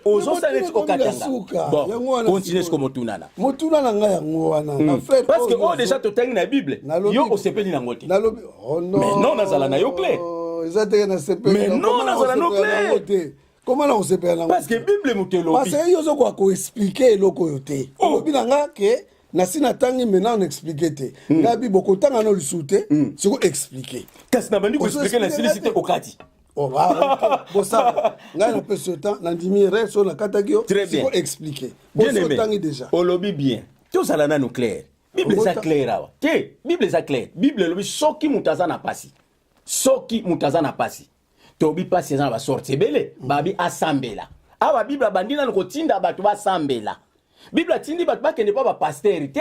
ozo sa net okatanga bon continue ce que motuna na nga yango wana na frère parce que on déjà to tangi na bible yo o sepeli na ngoti oh non mais non nazala na yo clair ezate na sepeli mais non nazala no clair comment on sepeli na parce que bible mutelobi parce que yo so ko expliquer eloko yo te obi na nga ke na sina tangi maintenant on expliquer te na bi boko tanga no lisute c'est ko expliquer kasi na bandi ko expliquer na silicité okati oh ah bon ça nga na pe ce temps na dimire so na kataki yo c'est ko expliquer bien aimé tangi déjà o lobi bien tout ça là na no clair bible ça clair awa ke bible ça clair bible lobi soki mutaza na pasi tobi pasi za ba sorti belé babi asambela awa bible bandina ko tinda bato ba sambela bible tindi bato ba kende pa ba pasteur te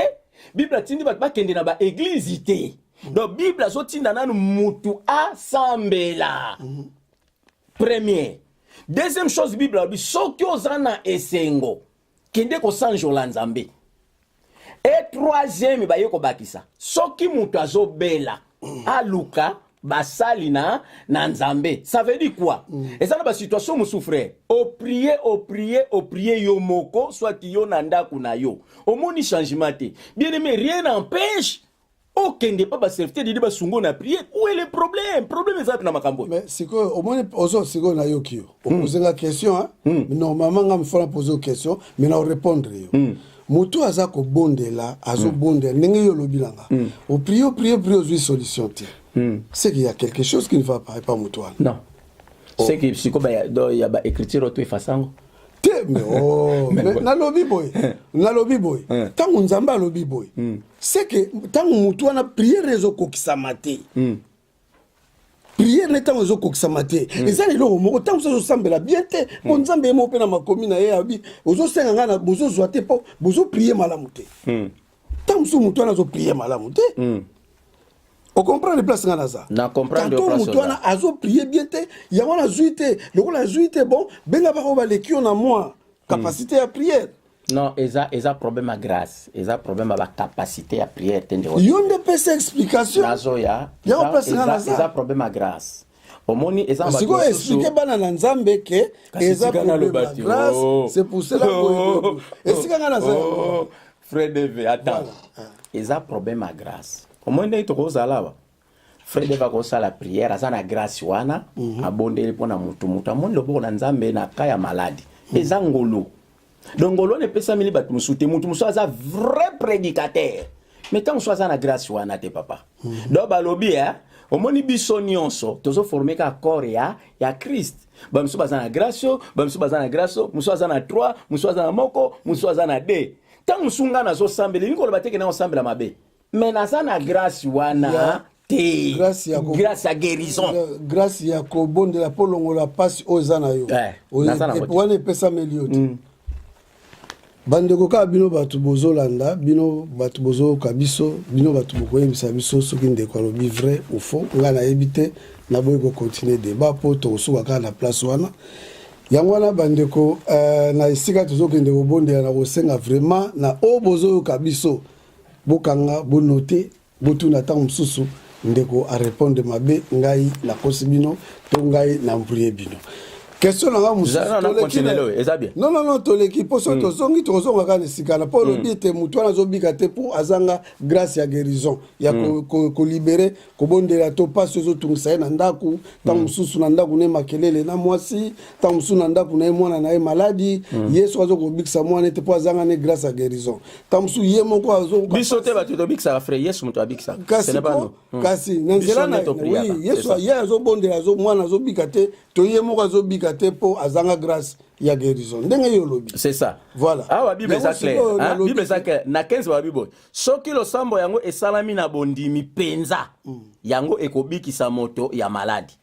bible tindi bato ba kende na ba église te donc bible so tinda nanu mutu asambela premier deuxième chose bible bi soki ozana esengo kende ko sanjola nzambe et troisième ba yeko bakisa soki mutu azobela aluka basali na nzambe ça veut dire quoi et ça na ba situation mu souffre au prier yo moko soit yo nanda kuna yo au moni changement te bien aimé rien n'empêche okende pas ba serviteur de ba sungo na prier où est le problème ezali na makambo mais siko au moins ozo siko na yo kio poser la question hein normalement ngam fona poser question mais na répondre yo moto aza ko bondela azo bondela ndenge yo lobilanga au prier aux solution te c'est qu'il y a quelque chose qui ne va pas moto non c'est que siko ba ya ba écriture auto efasango mais mais na lobby boy tant nzamba lobby boy c'est que tant moto na prière rezo kokisa maté prière n'étant aux koksamate et ça les lomo tant que ça semble bien te mon nzambe mo pe na makomi na ye abi ozo senga ngana bozo zoate po bozo prier malamu te tant que moto na zo prier malamu te on comprend les places ngana za na comprendre les places moto na azo prier bien te ya wana zuite lokola zuite bon benga ba ko ba lekio na moi capacité à prière. Non, eza problème à grâce, eza problème à la capacité à prière. Yonde pese explication. Nazoya, eza problème à grâce. Omoni eza ba. Siko expliquer bana na nzambe ke eza problème à grâce. C'est pour cela que esika ngana za. Frère Deve, attends. Eza problème à grâce. Omoni to kozala. Frère Deve ko sala prière, eza na grâce wana, abondeli pona mutu. Amondi loboko na nzambe na kaya maladi. Eza ngolo. Donc on ne peut pas mili bat musuté mutu musaza vrai prédicateur mais tant soit na grâce wana te papa donc balobi au moni biso nyonso tozo former ka corps ya Christ ba musu bazana grâce ba musu bazana grâce musu azana 3 musu azana moko musu azana 2 tant musunga na zo sambele niko lo bateke na osambela mabe mais na sana grâce wana te grâce à guérison grâce ya ko bonde la polongo la passe ozana yo et pour ne pesa meliote bandeko ka bino batu bozolanda bino batu bozoka biso bino batu bokoyebisa biso soki ndeko alobi vrai ou faux nga nayebi te na boye kocontinue débat po tokosuka kaka na place wana yango wana bandeko na esika tozokende kobondela na kosenga vraiment na oyo bozoyoka biso bokanga bonote botuna ntango mosusu ndeko arépondre mabe ngai nakosi bino to ngai nambulie bino. Question là non toleki poso to zongi to zonga kana sikana po lo bite mutu na zo bikate pour azanga grâce ya guérison ya ko libérer ko bondela to passe zo tungisa na ndaku ta mususu na ndaku ne makelele na mwasi ta mususu na ndaku na mwana na maladie yesu azo ko bikisa mwana te po azanga ne grâce ya guérison ta mususu ye moko azo bisote ba to bikisa frère yesu mutu abikisa ce n'est pas nous kasi nanzela na oui yesu ye azo bondela zo mwana zo bikate to ye moko azo bikate po azanga grâce ya guérison ndenge yo lobi c'est ça voilà la bible est claire bible est claire na 15 ba bible soki lo sambo yango esalami na bondimi penza yango ekobikisa moto ya maladi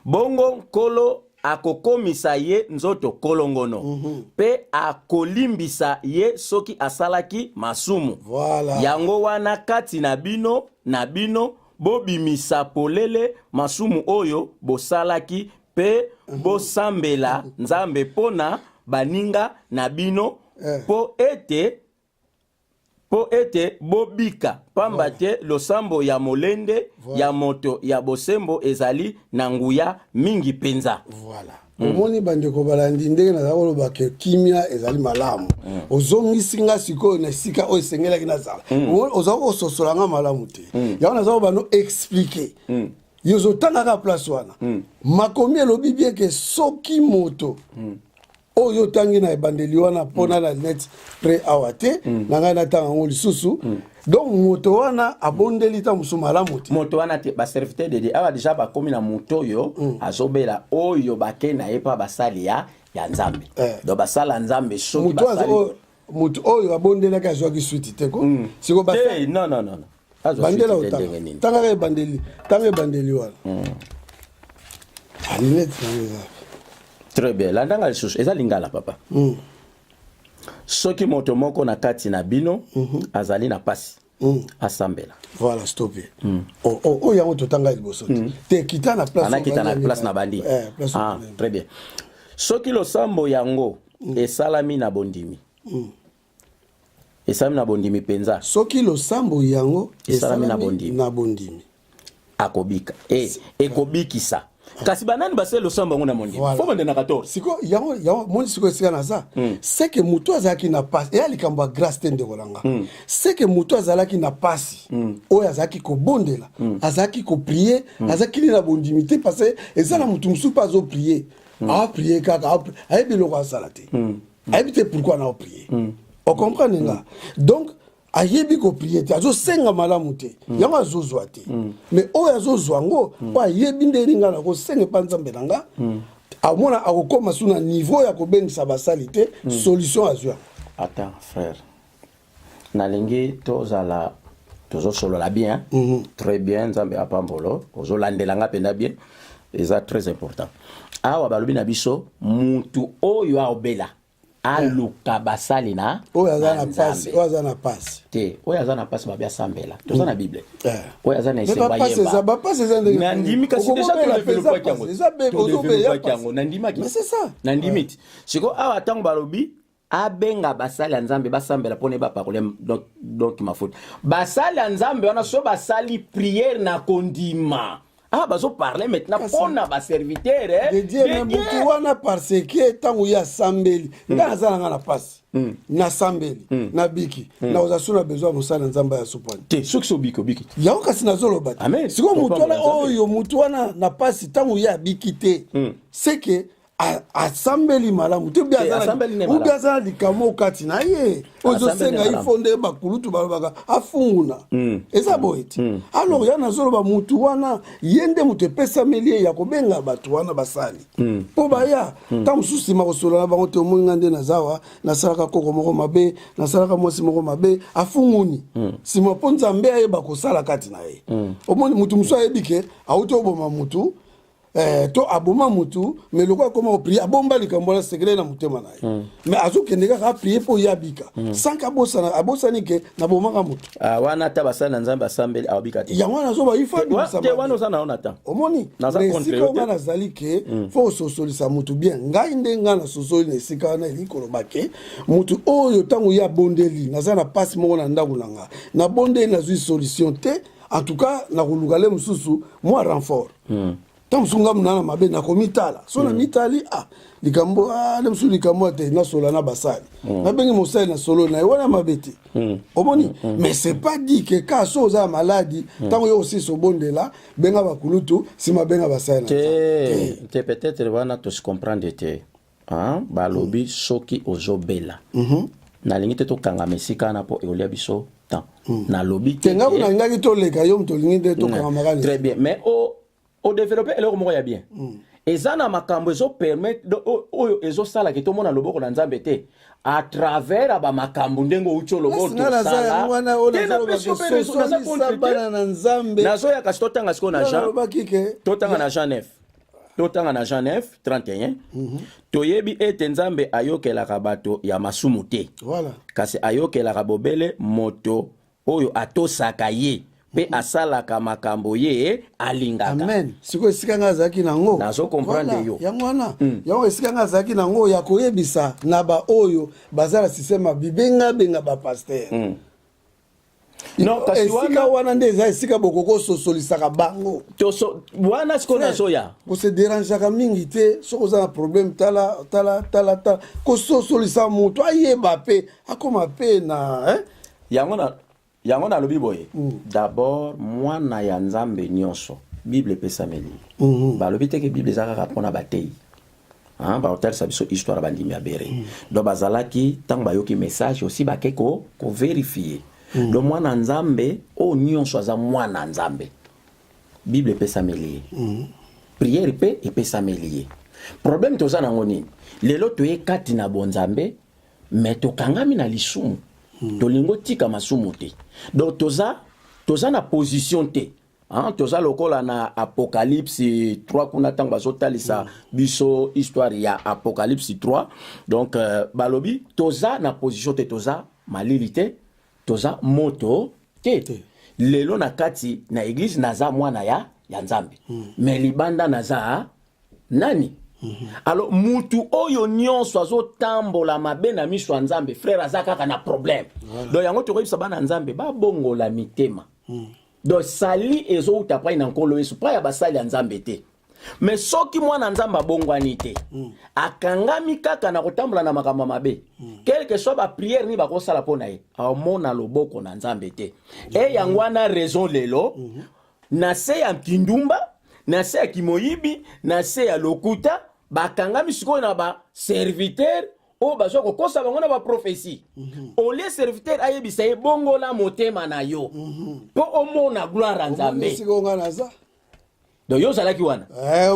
bongo nkolo akokomisa ye nzoto kolongono pe akolimbisa ye soki asalaki masumu voilà yango wana kati na bino bobimisa polele masumu oyo bosalaki pe bosambela nzambe pona baninga na bino po ete po ete bobika pamba te losambo ya molende ya moto ya bosembo ezali na nguya mingi penza. Voilà. Omoni bandeko balandi ndenge na zakolo ba ke kimia ezali malamu. Ozongisi nga sikoyo na sika o esengela kina zala. Ozako sosolanga malamu te. Ya wana zako bano expliquer. Yozo tanga place wana. Makomi elobi bien ke soki moto oyo tangi na ebandeli wana pona la net pre awate nanga na tanga ngoli susu. Donc moto wana abondeli ta musu malamu te. Moto wana te ba serviteur de awa déjà ba komi na moto yo azobela oyo bakena yepa basali ya nzambe. Do basala nzambe soki basali moto oyo abondela ka zwa ki suite te ko. Siko basali non. Bandela otanga. Tanga bandeli wana. Alinet na. Très bien. Landanga lisusu eza lingala papa. Soki moto moko na kati na bino azali na pasi asambela. Voilà, stopé. Oh yango totanga liboso. Te kita na place. Ana kita na place na bandi. Très bien. Soki lo sambo yango esalami na bondimi. Esalami na bondimi penza. Soki lo sambo yango esalami na bondimi. Akobika. Ekobikisa. Kasi banani basé le samba ngona mondi. Faut bande na 14. Siko yango mondi siko sika na za. C'est que mutu azaki na passe et ali kamba grâce tende kolanga. C'est que mutu azalaki na passe. Oyo azaki ko bondela, azaki ko prier, azaki na bondimité parce que ezala mutu musu pas zo prier. A prier kaka, a ebilo kwa salate. A ebite pourquoi na prier. On comprend nga. Donc ayebi ko prier te azo senga malamu te yango azozwa te mais oyo azozwa ngo po ayebi ndeni nga na ko senga pa nzambe nanga amona akokoma suna niveau ya kobengisa basali te solution azwa. Attends frère nalingi tozala tozo solo la bien très bien nzambe apambolo ozo landelanga penda bien eza très important awa balobi na biso mutu oyo aobela aluka basali na oyo azana passe te oyo azana passe babia sambela toza na bible oyo azana isemba yemba ba passe ezande nandimi kasi déjà to développer kyango nandima ki mais c'est ça nandimi siko awa tango balobi abenga basali ya nzambe basambela pone ba parole donc ma faute basali ya nzambe wana so basali prière na kondima. Bazo parler maintenant pour na ba serviteur de Dieu mais mutu wana parce que tangu ya sambeli nga zala na passe na sambeli na biki na ozasuna besoin musala nzamba ya supani te soki so biki yao kasi na zolo bati siko mutu wana oyo mutu wana na passe tangu ya biki te c'est que asambeli malamu te biazala likamo kati na ye ozosenga ifonde bakulutu balobaka afunguna eza boyeti alors ya nazoloba mutu wana yende mutu epesameli ya kobenga bato wana basali po baya ta mosusu nsima kosolola na bango te omoninga nde nazawa nasalaka koko moko mabe nasalaka mwasi moko mabe afunguni nsima mpo nzambe ayeba kosala kati na ye omoni mutu mosusu ayebi ke auti oboma mutu to aboma mutu mais lokwa comment prier abomba likambo la secret na mutema na ye mais azokende kaka prier po yabika sans kabosana abosani ke na bomaka mutu wana ta basana nzambe asambeli abika te yango na zoba ifa te wana osana ona ta omoni sika wana zali ke fo sosolisa mutu bien ngai nde nga na sosoli na sika na likolo bake mutu oyo tango ya bondeli nazana passe moko na ndako nanga na bondeli na zui solution te en tout cas na kulugale mususu moi renfort Tamsunga mnana mabe na komitala. So na mitali likambo le msu likambo te na sola na basali. Na bengi mosali na solo na wana mabeti. Omoni mais c'est pas dit que ka so za maladie tango yo aussi so bondela benga bakulutu sima benga basali. Te peut-être wana to se comprendre te. Balobi soki ozobela. Na lingite to kanga mesika na po eolia biso tan. Na lobi tenga kuna ngaki to leka yo mto lingite to kanga magani. Très bien mais au développer eloko moko ya bien ezana makambo ezo permettre oyo ezo sala ke to mona loboko na nzambe te à travers ba makambo ndengo ucho loboko to sala na nzambe nazo ya kasto tanga siko na Jean totanga na Jean 9 totanga na Jean 9 31 toyebi ete nzambe ayokelaka bato ya masumu te voilà kasi ayokelaka bobele moto oyo atosaka ye pe asalaka makambo ye alingaka. Amen. Siko esika nga zaki nango. Nazo comprendre yo. Yango wana. Yango esika nga zaki nango ya koyebisa na ba oyo bazala sistema bibenga benga ba pasteur. Non, kasi esika wana nde eza esika bokoko sosolisaka bango wana siko na zoya kose dérangeaka mingi te soki oza na problème tala kososolisa moto ayeba mpe akoma mpe na yango nalobi boye d'abord mwana ya nzambe nyonso bible epesameli balobi teke bible eza kaka mpona bateyi baotalisa biso histoire bandimi ya bere donc bazalaki ntango bayoki message aussi bake koverifie donc mwana nzambe oyo nyonso aza mwana nzambe bible epesameli ye priere mpe epesameli ye problème toza nango nini lelo toye kati na bonzambe me tokangami na lisumu tolingo tika masumu te donc toza na position te toza lokola na apocalypse 3 kuna ntango bazotalisa biso histoire ya apocalypse 3 donc balobi toza na position te toza malili te toza moto te lelo na kati na église naza mwana ya nzambe mais libanda naza nani alors mutu oyo nyonso azotambola mabe na miso ya nzambe frère aza kaka na problème donc yango tokoyebisa bana nzambe babongola mitema donc sali ezouta pai na nkolo yesu pai ya basali ya nzambe te mais soki mwana nzambe abongwani te akangami kaka na kotambola na makambo mabe quelque soit bapriere ni bakosala mpo na ye amona loboko na nzambe te e yango wana raison lelo na se ya kindumba na se ya kimoyibi na se ya lokuta bakangami sikoyo na baserviteur oyo bazwa kokosa bango na baprophétie olie serviteur ayebisa ye bongola motema na yo mpo omona gloire ya nzambe donc yo ozalaki wana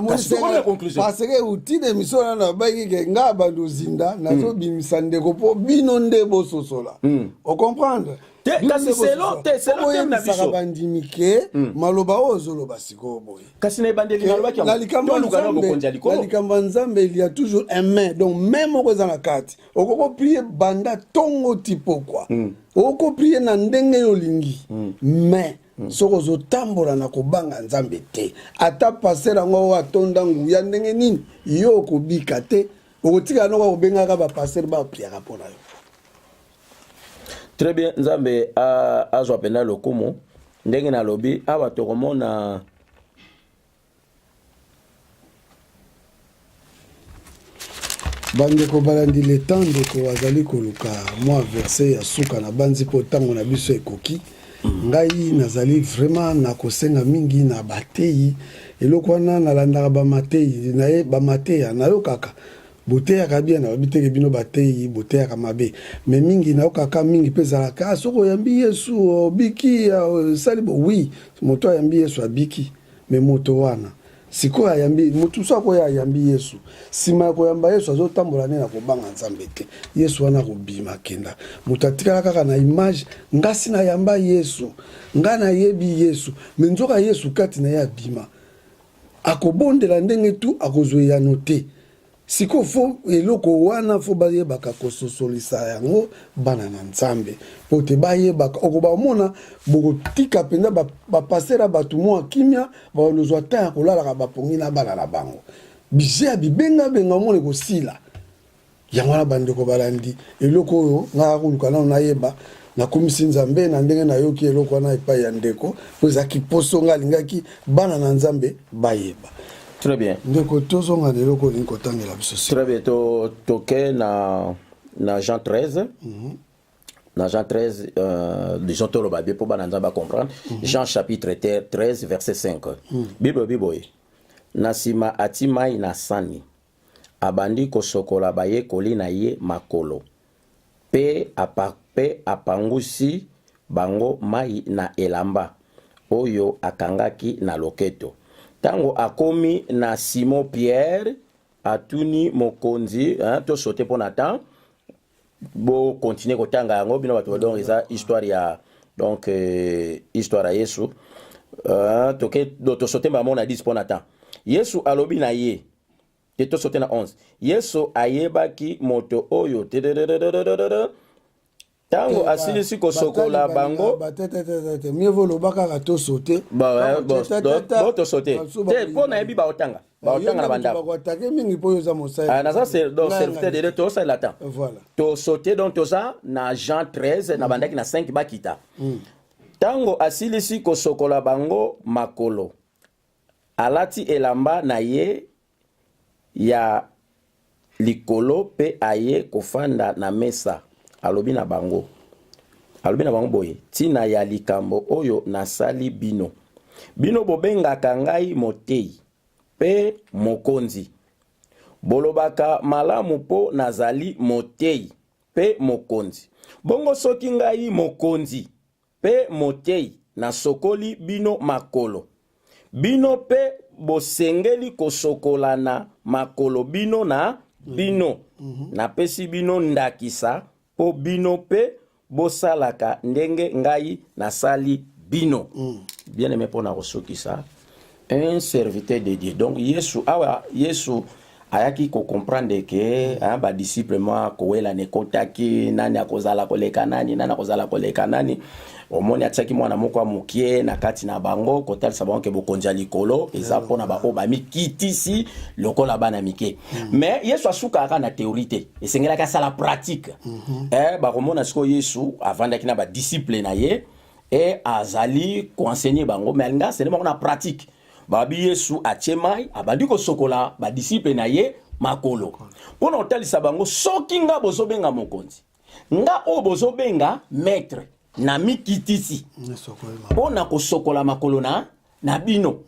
kasi tokona conclusion parce que outil de mission wana bayiki ke nga bandu zinda nazobimisa ndeko mpo bino nde bososola ocomprendre kasi selo te na biso bandimi ke maloba oyo ozoloba sikoyo boye kasi na ebandeli nalobaki na likambo ya nzambe il y a toujours un main donc même moko eza na kati okokoprie banda ntongo tipokwa okokoprie na ndenge yo olingi mais soki ozotambola na kobanga nzambe te ata paster yango oyo atonda nguya ndenge nini yo okobika te okotika noko kobengaka bapaster bapriaka mpo na yo. Très bien, nzambe azwa pena lokumu ndenge na lobi awa tokomona bandeko balandi le temps ndeko azali koluka mwa verset ya suka na banzi mpo ntango na biso ekoki ngai nazali vraiment na kosenga mingi na bateyi eloko wana nalandaka bamateyi na ye bamateya nayokaka boteyaka bien na biteke bino bateyi boteyaka mabe me mingi nayokaka mingi mpe ezalaka soki oyambi yesu obiki sali bo oui moto ayambi yesu abiki me moto wana sikoyo ayambi motu so akoya ayambi yesu nsima ya koyamba yesu azotambola nde na kobanga nzambe te yesu wana kobima kenda moto atikala kaka na image ngasi nayamba yesu nga nayebi yesu me nzoka yesu kati na ye abima akobondela ndenge tu akozwa eyano te siko fo eloko wana fo bayebaka kososolisa yango bana na nzambe po te bayebaka okobamona bokotika mpenza bapasera bato mwa kimia baolozwa ta ya kolalaka bapongi na bana na bango bije ya bibengabenga omona ekosila yango wana bandeko balandi eloko oyo ngai akoluka nano nayeba nakomisi nzambe na ndenge nayoki eloko wana epai ya ndeko po ezalaki poso ngai alingaki bana na nzambe bayeba. Très bien. Ndeko tozonga lelo ko linko tangela biso. Très bien, toke na Jean 13. Na Jean 13 disons to loba bien pour bana nzamba comprendre. Jean chapitre 13 verset 5. Bible na sima atimai na sani abandi kosokola baye koli na ye makolo pe apangusi bango mai na elamba oyo akangaki na loketo. Tango akomi na Simon Pierre atuni mokonzi to sauter pour Nathan bo continuer kotanga yango bino bato donc eza histoire ya donc histoire ya Yesu to sauter ba mona 10 pour Nathan Yesu alobi na ye to sauter na 11 Yesu ayebaki moto oyo tango asilisi kosokola bango mieux vaut lobaka ka to sauter to sauter te po na yebi baotanga na banda bakotake mingi po yoza mosala na ça c'est donc serviteur de to ça l'attend voilà to sauter donc to ça na Jean 13 na bandaki na 5 bakita tango asilisi kosokola bango makolo, alati elamba na ye ya likolo pe aye kofanda na mesa, alobi na bango boye, tina ya likambo oyo nasali bino. Bino bobengaka ngai motei pe mokonzi. Bolobaka malamu po nazali motei pe mokonzi. Bongo soki ngai mokonzi pe motei na sokoli bino makolo, bino pe bosengeli kosokola na makolo bino na bino. Na pesi bino ndakisa po bino pe bosalaka ndenge ngai nasali bino. Bien aimé pour na resokisa, un serviteur de Dieu. Donc Yesu ayaki ko comprendre que ba disciple moi ko wela ne kotaki nani akozala koleka nani akozala koleka nani, omoni atsaki mwana moko amukie na kati na bango kotalisa bango ke bokonja likolo eza pona ba o ba mikitisi lokola bana mike. Mais Yesu asuka aka na théorie te, esengelaka sala pratique. Ba komona siko Yesu avandaki na ba disciple na ye et azali ko enseigner bango, mais nga c'est na pratique. Babi Yesu achemai abandi ko sokola ba disciple na ye makolo. Pona otalisa bango soki nga bozobenga mokonzi, nga o bozobenga maître na mikitisi pona ko sokola makolo na bino.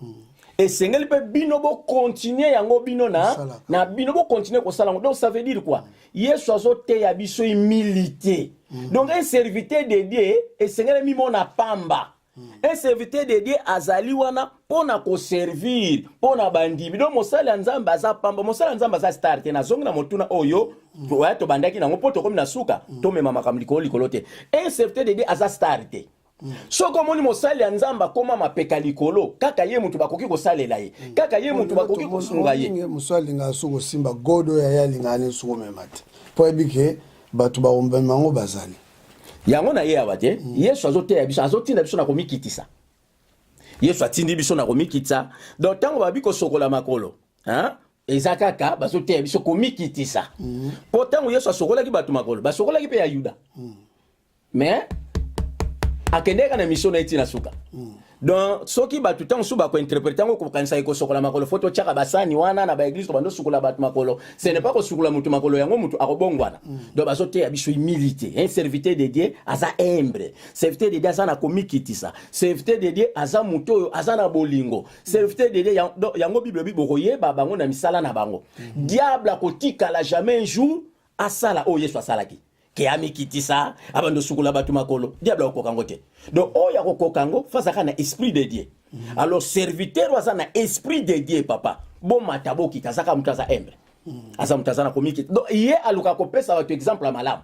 Esengeli pe bino bo continuer yango bino na bino bo continuer ko sala. Donc ça veut dire quoi? Yesu azote ya biso humilité. Donc un serviteur de Dieu esengeli mi mona pamba. Un serviteur de Dieu azali wana pona ko servir pona bandimi. Donc mosala nzamba za pamba, mosala nzamba za start na zongi na motuna oyo to to bandaki na ngopoto komi na suka to mema makamliko likolote. Un serviteur de Dieu aza start. So komoni mosali nzamba koma mapeka likolo kaka ye mutu bakoki ko salela ye, kaka ye mutu bakoki ko sunga ye. Mosali nga suko simba godo ya yali ngani suko memate po ebike batu ba ombema ngo bazali yango na ye abate. Yesu azote ya biso azotinda biso na komikitisa. Yesu atindi biso na komikitisa. Donc tango babiko sokola makolo, ezakaka bazote ya biso komikitisa. Po tango Yesu asokola ki batu makolo, basokola ki pe ya Yuda. Mais akendeka na mission na itina suka. Donc soki batu tango suba ko interpréter ngo ko kanisa iko sokola makolo foto chaka basani wana na ba église to bando sokola batu makolo. Ce n'est pas ko sokola mutu makolo yango mutu akobongwana. Donc bazote ya biso humilité. Un serviteur de Dieu aza humble. Serviteur de Dieu aza na komikitisa. Serviteur de Dieu aza mutu oyo aza na bolingo. Serviteur de Dieu yango Bible bibokoye ba bango na misala na bango. Diable akotika la jamais un jour asala o Yesu asalaki. Ke amikitisa abando sukula batu makolo diable okokango te. Donc oya kokango face à na esprit de Dieu. Alors serviteur waza na esprit de Dieu papa bon matabo kitazaka mutaza embre asa mutaza na komiki. Donc ye aluka ko pesa watu exemple à malamu.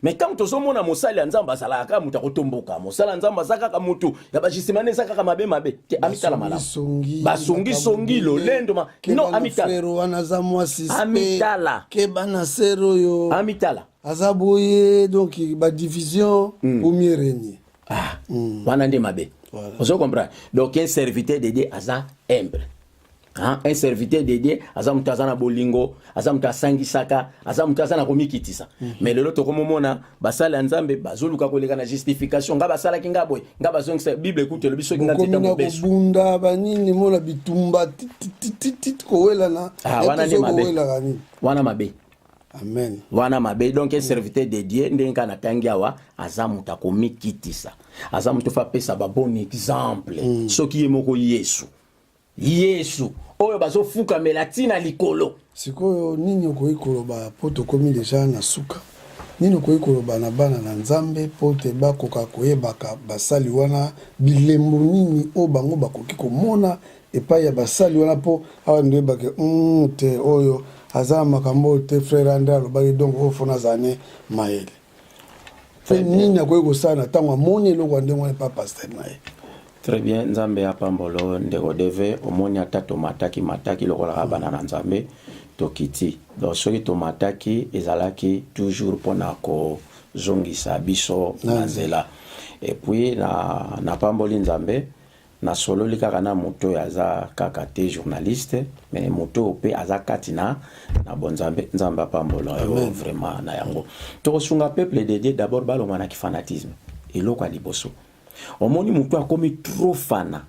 Mais quand tozomona mosali nzamba sala ka muta kotomboka mosala nzamba saka ka mutu ya bajisimane saka ka mabe te amitala malamu basongi songi lo lendo ma non amitala frère wana za mwasi amitala ke bana sero yo amitala azaboye donc ba division pour mieux régner. Wana nde mabe. Vous comprenez? Donc un serviteur de Dieu aza humble. Un serviteur de Dieu aza mutazana bolingo, aza mutasangi saka, aza mutazana komikitisa. Mais le loto komomona basala nzambe bazoluka koleka na justification nga basala kinga boy, nga bazongisa Bible écoute le biso kinga teta mobeso. Bunda banini mona bitumba tit ko wela na. Wana nde mabe. Wana mabe. Amen. Wana mabe. Donc un serviteur de Dieu ndenga na tangi awa aza muta komikitisa. Aza mutu fa pesa ba bon exemple. Soki yemoko Yesu oyo bazo fuka melatina likolo. Sikoyo nini okoyi koloba poto komi deja na suka. Nini okoyi koloba na bana na Nzambe pote bakoka koyebaka basali wana bilembo nini o bango bakoki komona epai ya basali wana po awa ndebake te oyo azama makambo te frère André alobaki donc ofona zane maele. Fe nini akoyi kosala tango amoni eloko ndenge wana pa pasteur na ye. Très bien, Nzambe ya pambolo ndeko deve omoni ata mataki lokola rabana na Nzambe tokiti. Donc soki tomataki ezalaki toujours pona ko zongisa biso na nzela. Et puis na pamboli Nzambe na solo likaka na moto yaza kaka te journaliste mais moto pe aza katina na bonzambe Nzambe pambolo vraiment na yango. To sunga peuple de Dieu d'abord balonga na fanatisme eloko liboso. omoni mutu akomi trop fana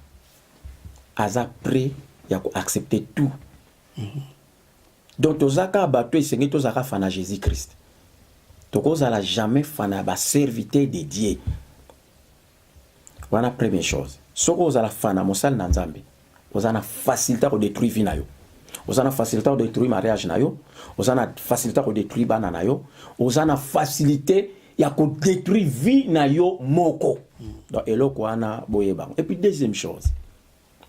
aza prêt ya ko accepter tout. Donc tozaka bato esengi tozaka fana Jésus Christ. Tokozala jamais fana ba serviteur de Dieu. Voilà première chose. Soko ozala fana mosali na Nzambe, ozana facilité ko détruire vie na yo. Ozana facilité ko détruire mariage na yo, ozana facilité ko détruire bana na yo, ozana facilité ya ko détruire vie na yo moko. Donc eloko wana boyeba. Et puis deuxième chose.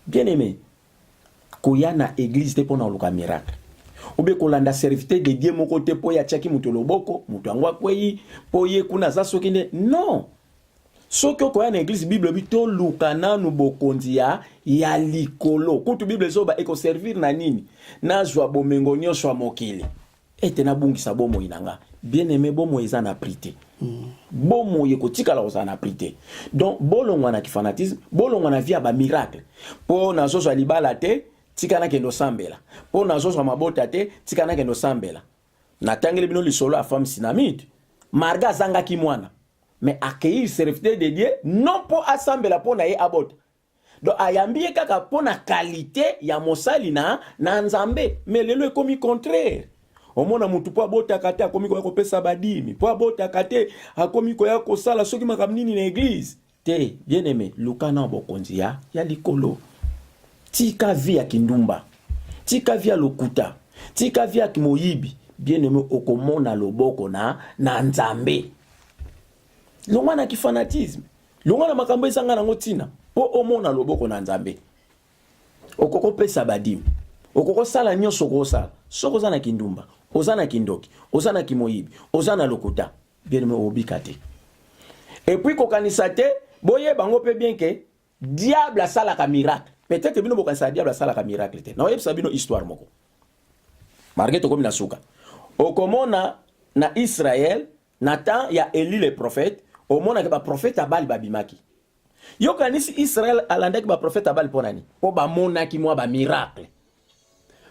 Bien aimé, koya na église te pona luka miracle. Obe kolanda serviteur de Dieu moko te po ya chaki mutu loboko, mutu angwa kwei, po ye kuna za sokinde. Non. Soki koya na église Bible bito lukana nu bokonzi ya likolo. Kutu Bible zoba eko servir na nini? Na zwa bomengo nyonso ya mokili. Ete na bungisa bomo inanga. Bien aimé bomo eza na prité. Bomo yeko tikala oza na prité. Donc bolongwa na kifanatisme, bolongwa na via ba miracle. Po na zozo libala te, tikana kendo sambela. Po na zozo mabota te, tikana kendo sambela. Na tangele bino lisolo a femme sinamide. Marga zanga ki mwana. Mais accueillir serviteur de Dieu non pour assembler pour na ye abota. Donc ayambie kaka pour na qualité ya mosali na Nzambe, mais lelo ekomi contraire. Omona mutu po abota kate akomi ko kopesa badimi, po abota kate akomi ko ya kosala soki makamnini na église. Te bien aimé, lukana bokonzi ya likolo. Tika via kindumba. Tika via lokuta. Tika via kimoyibi. Bien aimé okomona loboko na Nzambe. Longwana ki fanatisme. Longwana makambo ezanga nango tina. Po omona loboko na Nzambe. Okoko pesa badim. Okoko sala nyonso ko sala. Soko zana kindumba, ozana kindoki, ozana kimoyibi, ozana lokuta. Bien me obikate. Et puis kokanisa te, boye bango pe bien que diable sala ka miracle. Peut-être que bino bokanisa diable sala ka miracle te. Na oyebisa bino histoire moko. Margeto komi na suka. Okomona na Israël, Nathan ya Eli le prophète. Au monde ba prophète abali babimaki. Yo kanisi Israël alanda ki ba prophète abali ponani. Po ba monaki mwa ba miracle.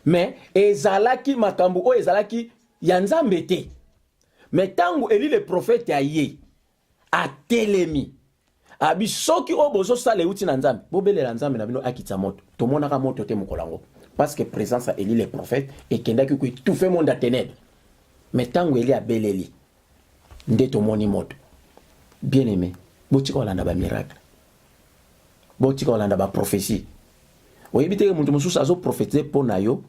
Mais ezalaki makambu o ezalaki ya Nzambe te. Mais tangu Eli le prophète aye a telemi. Abi soki o bozo sale uti na Nzambe. Bobele la Nzambe na bino akitsa moto. To monaka moto te mokolango. Parce que présence a Eli le prophète et kendaki ko tout fait monde à ténèbres. Mais tangu Eli a beleli. Ndeto moni moto. Bien aimé, botika olanda ba miracle. Botika olanda ba prophétie. Oyebite ke muntu mususu azo prophétiser po na yo,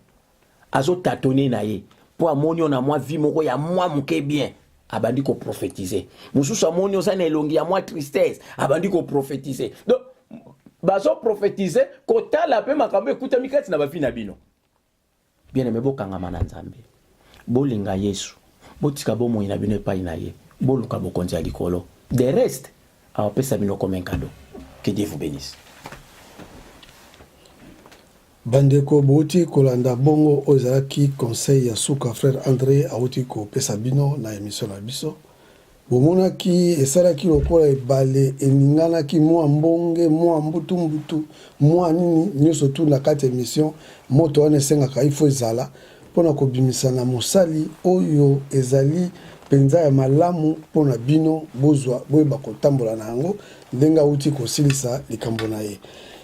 azo tâtonner na ye. Po amoni ona mwa vie moko ya mwa muke bien, abandi ko prophétiser. Mususu amoni osana elongi ya mwa tristesse, abandi ko prophétiser. Donc bazo prophétiser kotala pe makambo ekuta mikati na ba fina bino. Bien aimé bokanga na Nzambe. Bolinga Yesu. Botika bomo ina bino epai na ye. Boluka bokonzi ya likolo. De reste, à pesa bino comme un cadeau. Que Dieu vous bénisse. Bandeko bouti kolanda bongo ozalaki conseil ya suka frère André auti ko pesa bino na émission na biso. Bomonaki esalaki lokola ebale eninganaki mwa mbonge mwa mbutu mwa nini nyonso tu na kati émission moto wana esengaka ifo ezala pona kobimisa na mosali oyo ezali penza ya malamu pona bino bozwa boyeba kotambola na yango ndenga uti kosilisa likambo na ye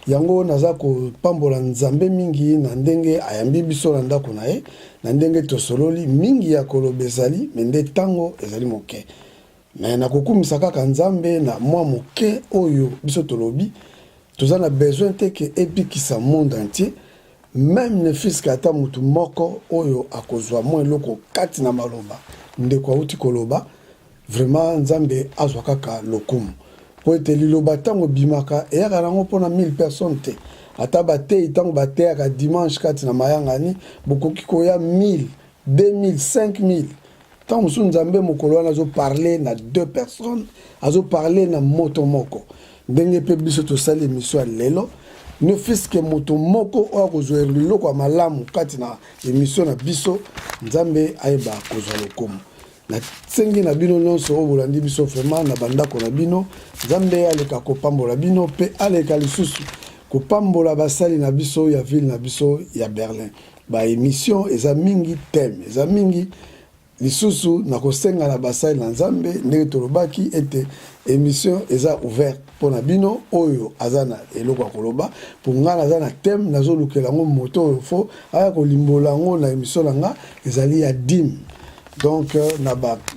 yango naza kopambola Nzambe mingi na ndenge ayambi biso na ndako na ye na ndenge tosololi mingi ya koloba ezali mende tango ezali moke mais nakokumisa kaka Nzambe na mwa moke oyo biso tolobi toza na besoin te ke epikisa monde entier même ne fiske ata mutu moko oyo akozwa mwa eloko kati na maloba ndeko auti koloba vraiment Nzambe azwa kaka lokumu po ete liloba tango bimaka eyaka nango mpona 1000 personnes te ata batei tango bateyaka dimanche kati na mayangani bokoki koya 1000 2000 5000 tango mosusu Nzambe mokolo wana azoparle na 2 personnes azoparle na moto moko ndenge mpe biso tosali émission ya lelo ne fiske moto moko oyo akozwa liloko ya malamu kati na émission na biso Nzambe ayeba kozwa lokumu na sengi na bino nyonso oyo bolandi biso vraiment na bandako na bino Nzambe aleka kopambola bino pe aleka lisusu kopambola basali na biso ya ville na biso ya Berlin ba émission eza mingi thème eza mingi lisusu na kosenga na basali na nzambe ndenge tolobaki ete émission eza ouverte pona bino oyo azana eloko koloba pour nga naza na thème nazolukela ngo moto fo aya kolimbola ngo na émission nanga ezali ya dim. Donc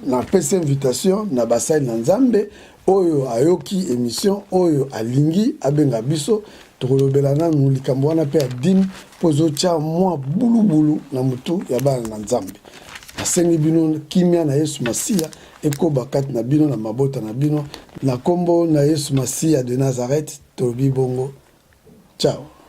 na pesa invitation na basali na nzambe oyo ayoki émission oyo alingi abenga biso tokolobela nanu likambo wana pe ya dim pozo tia mwa bulubulu na mutu ya bana na nzambe. Asengi bino kimia na Yesu Masia ekoba kati na bino na mabota na bino na kombo na Yesu Masia de Nazareth tolobi bongo. Ciao.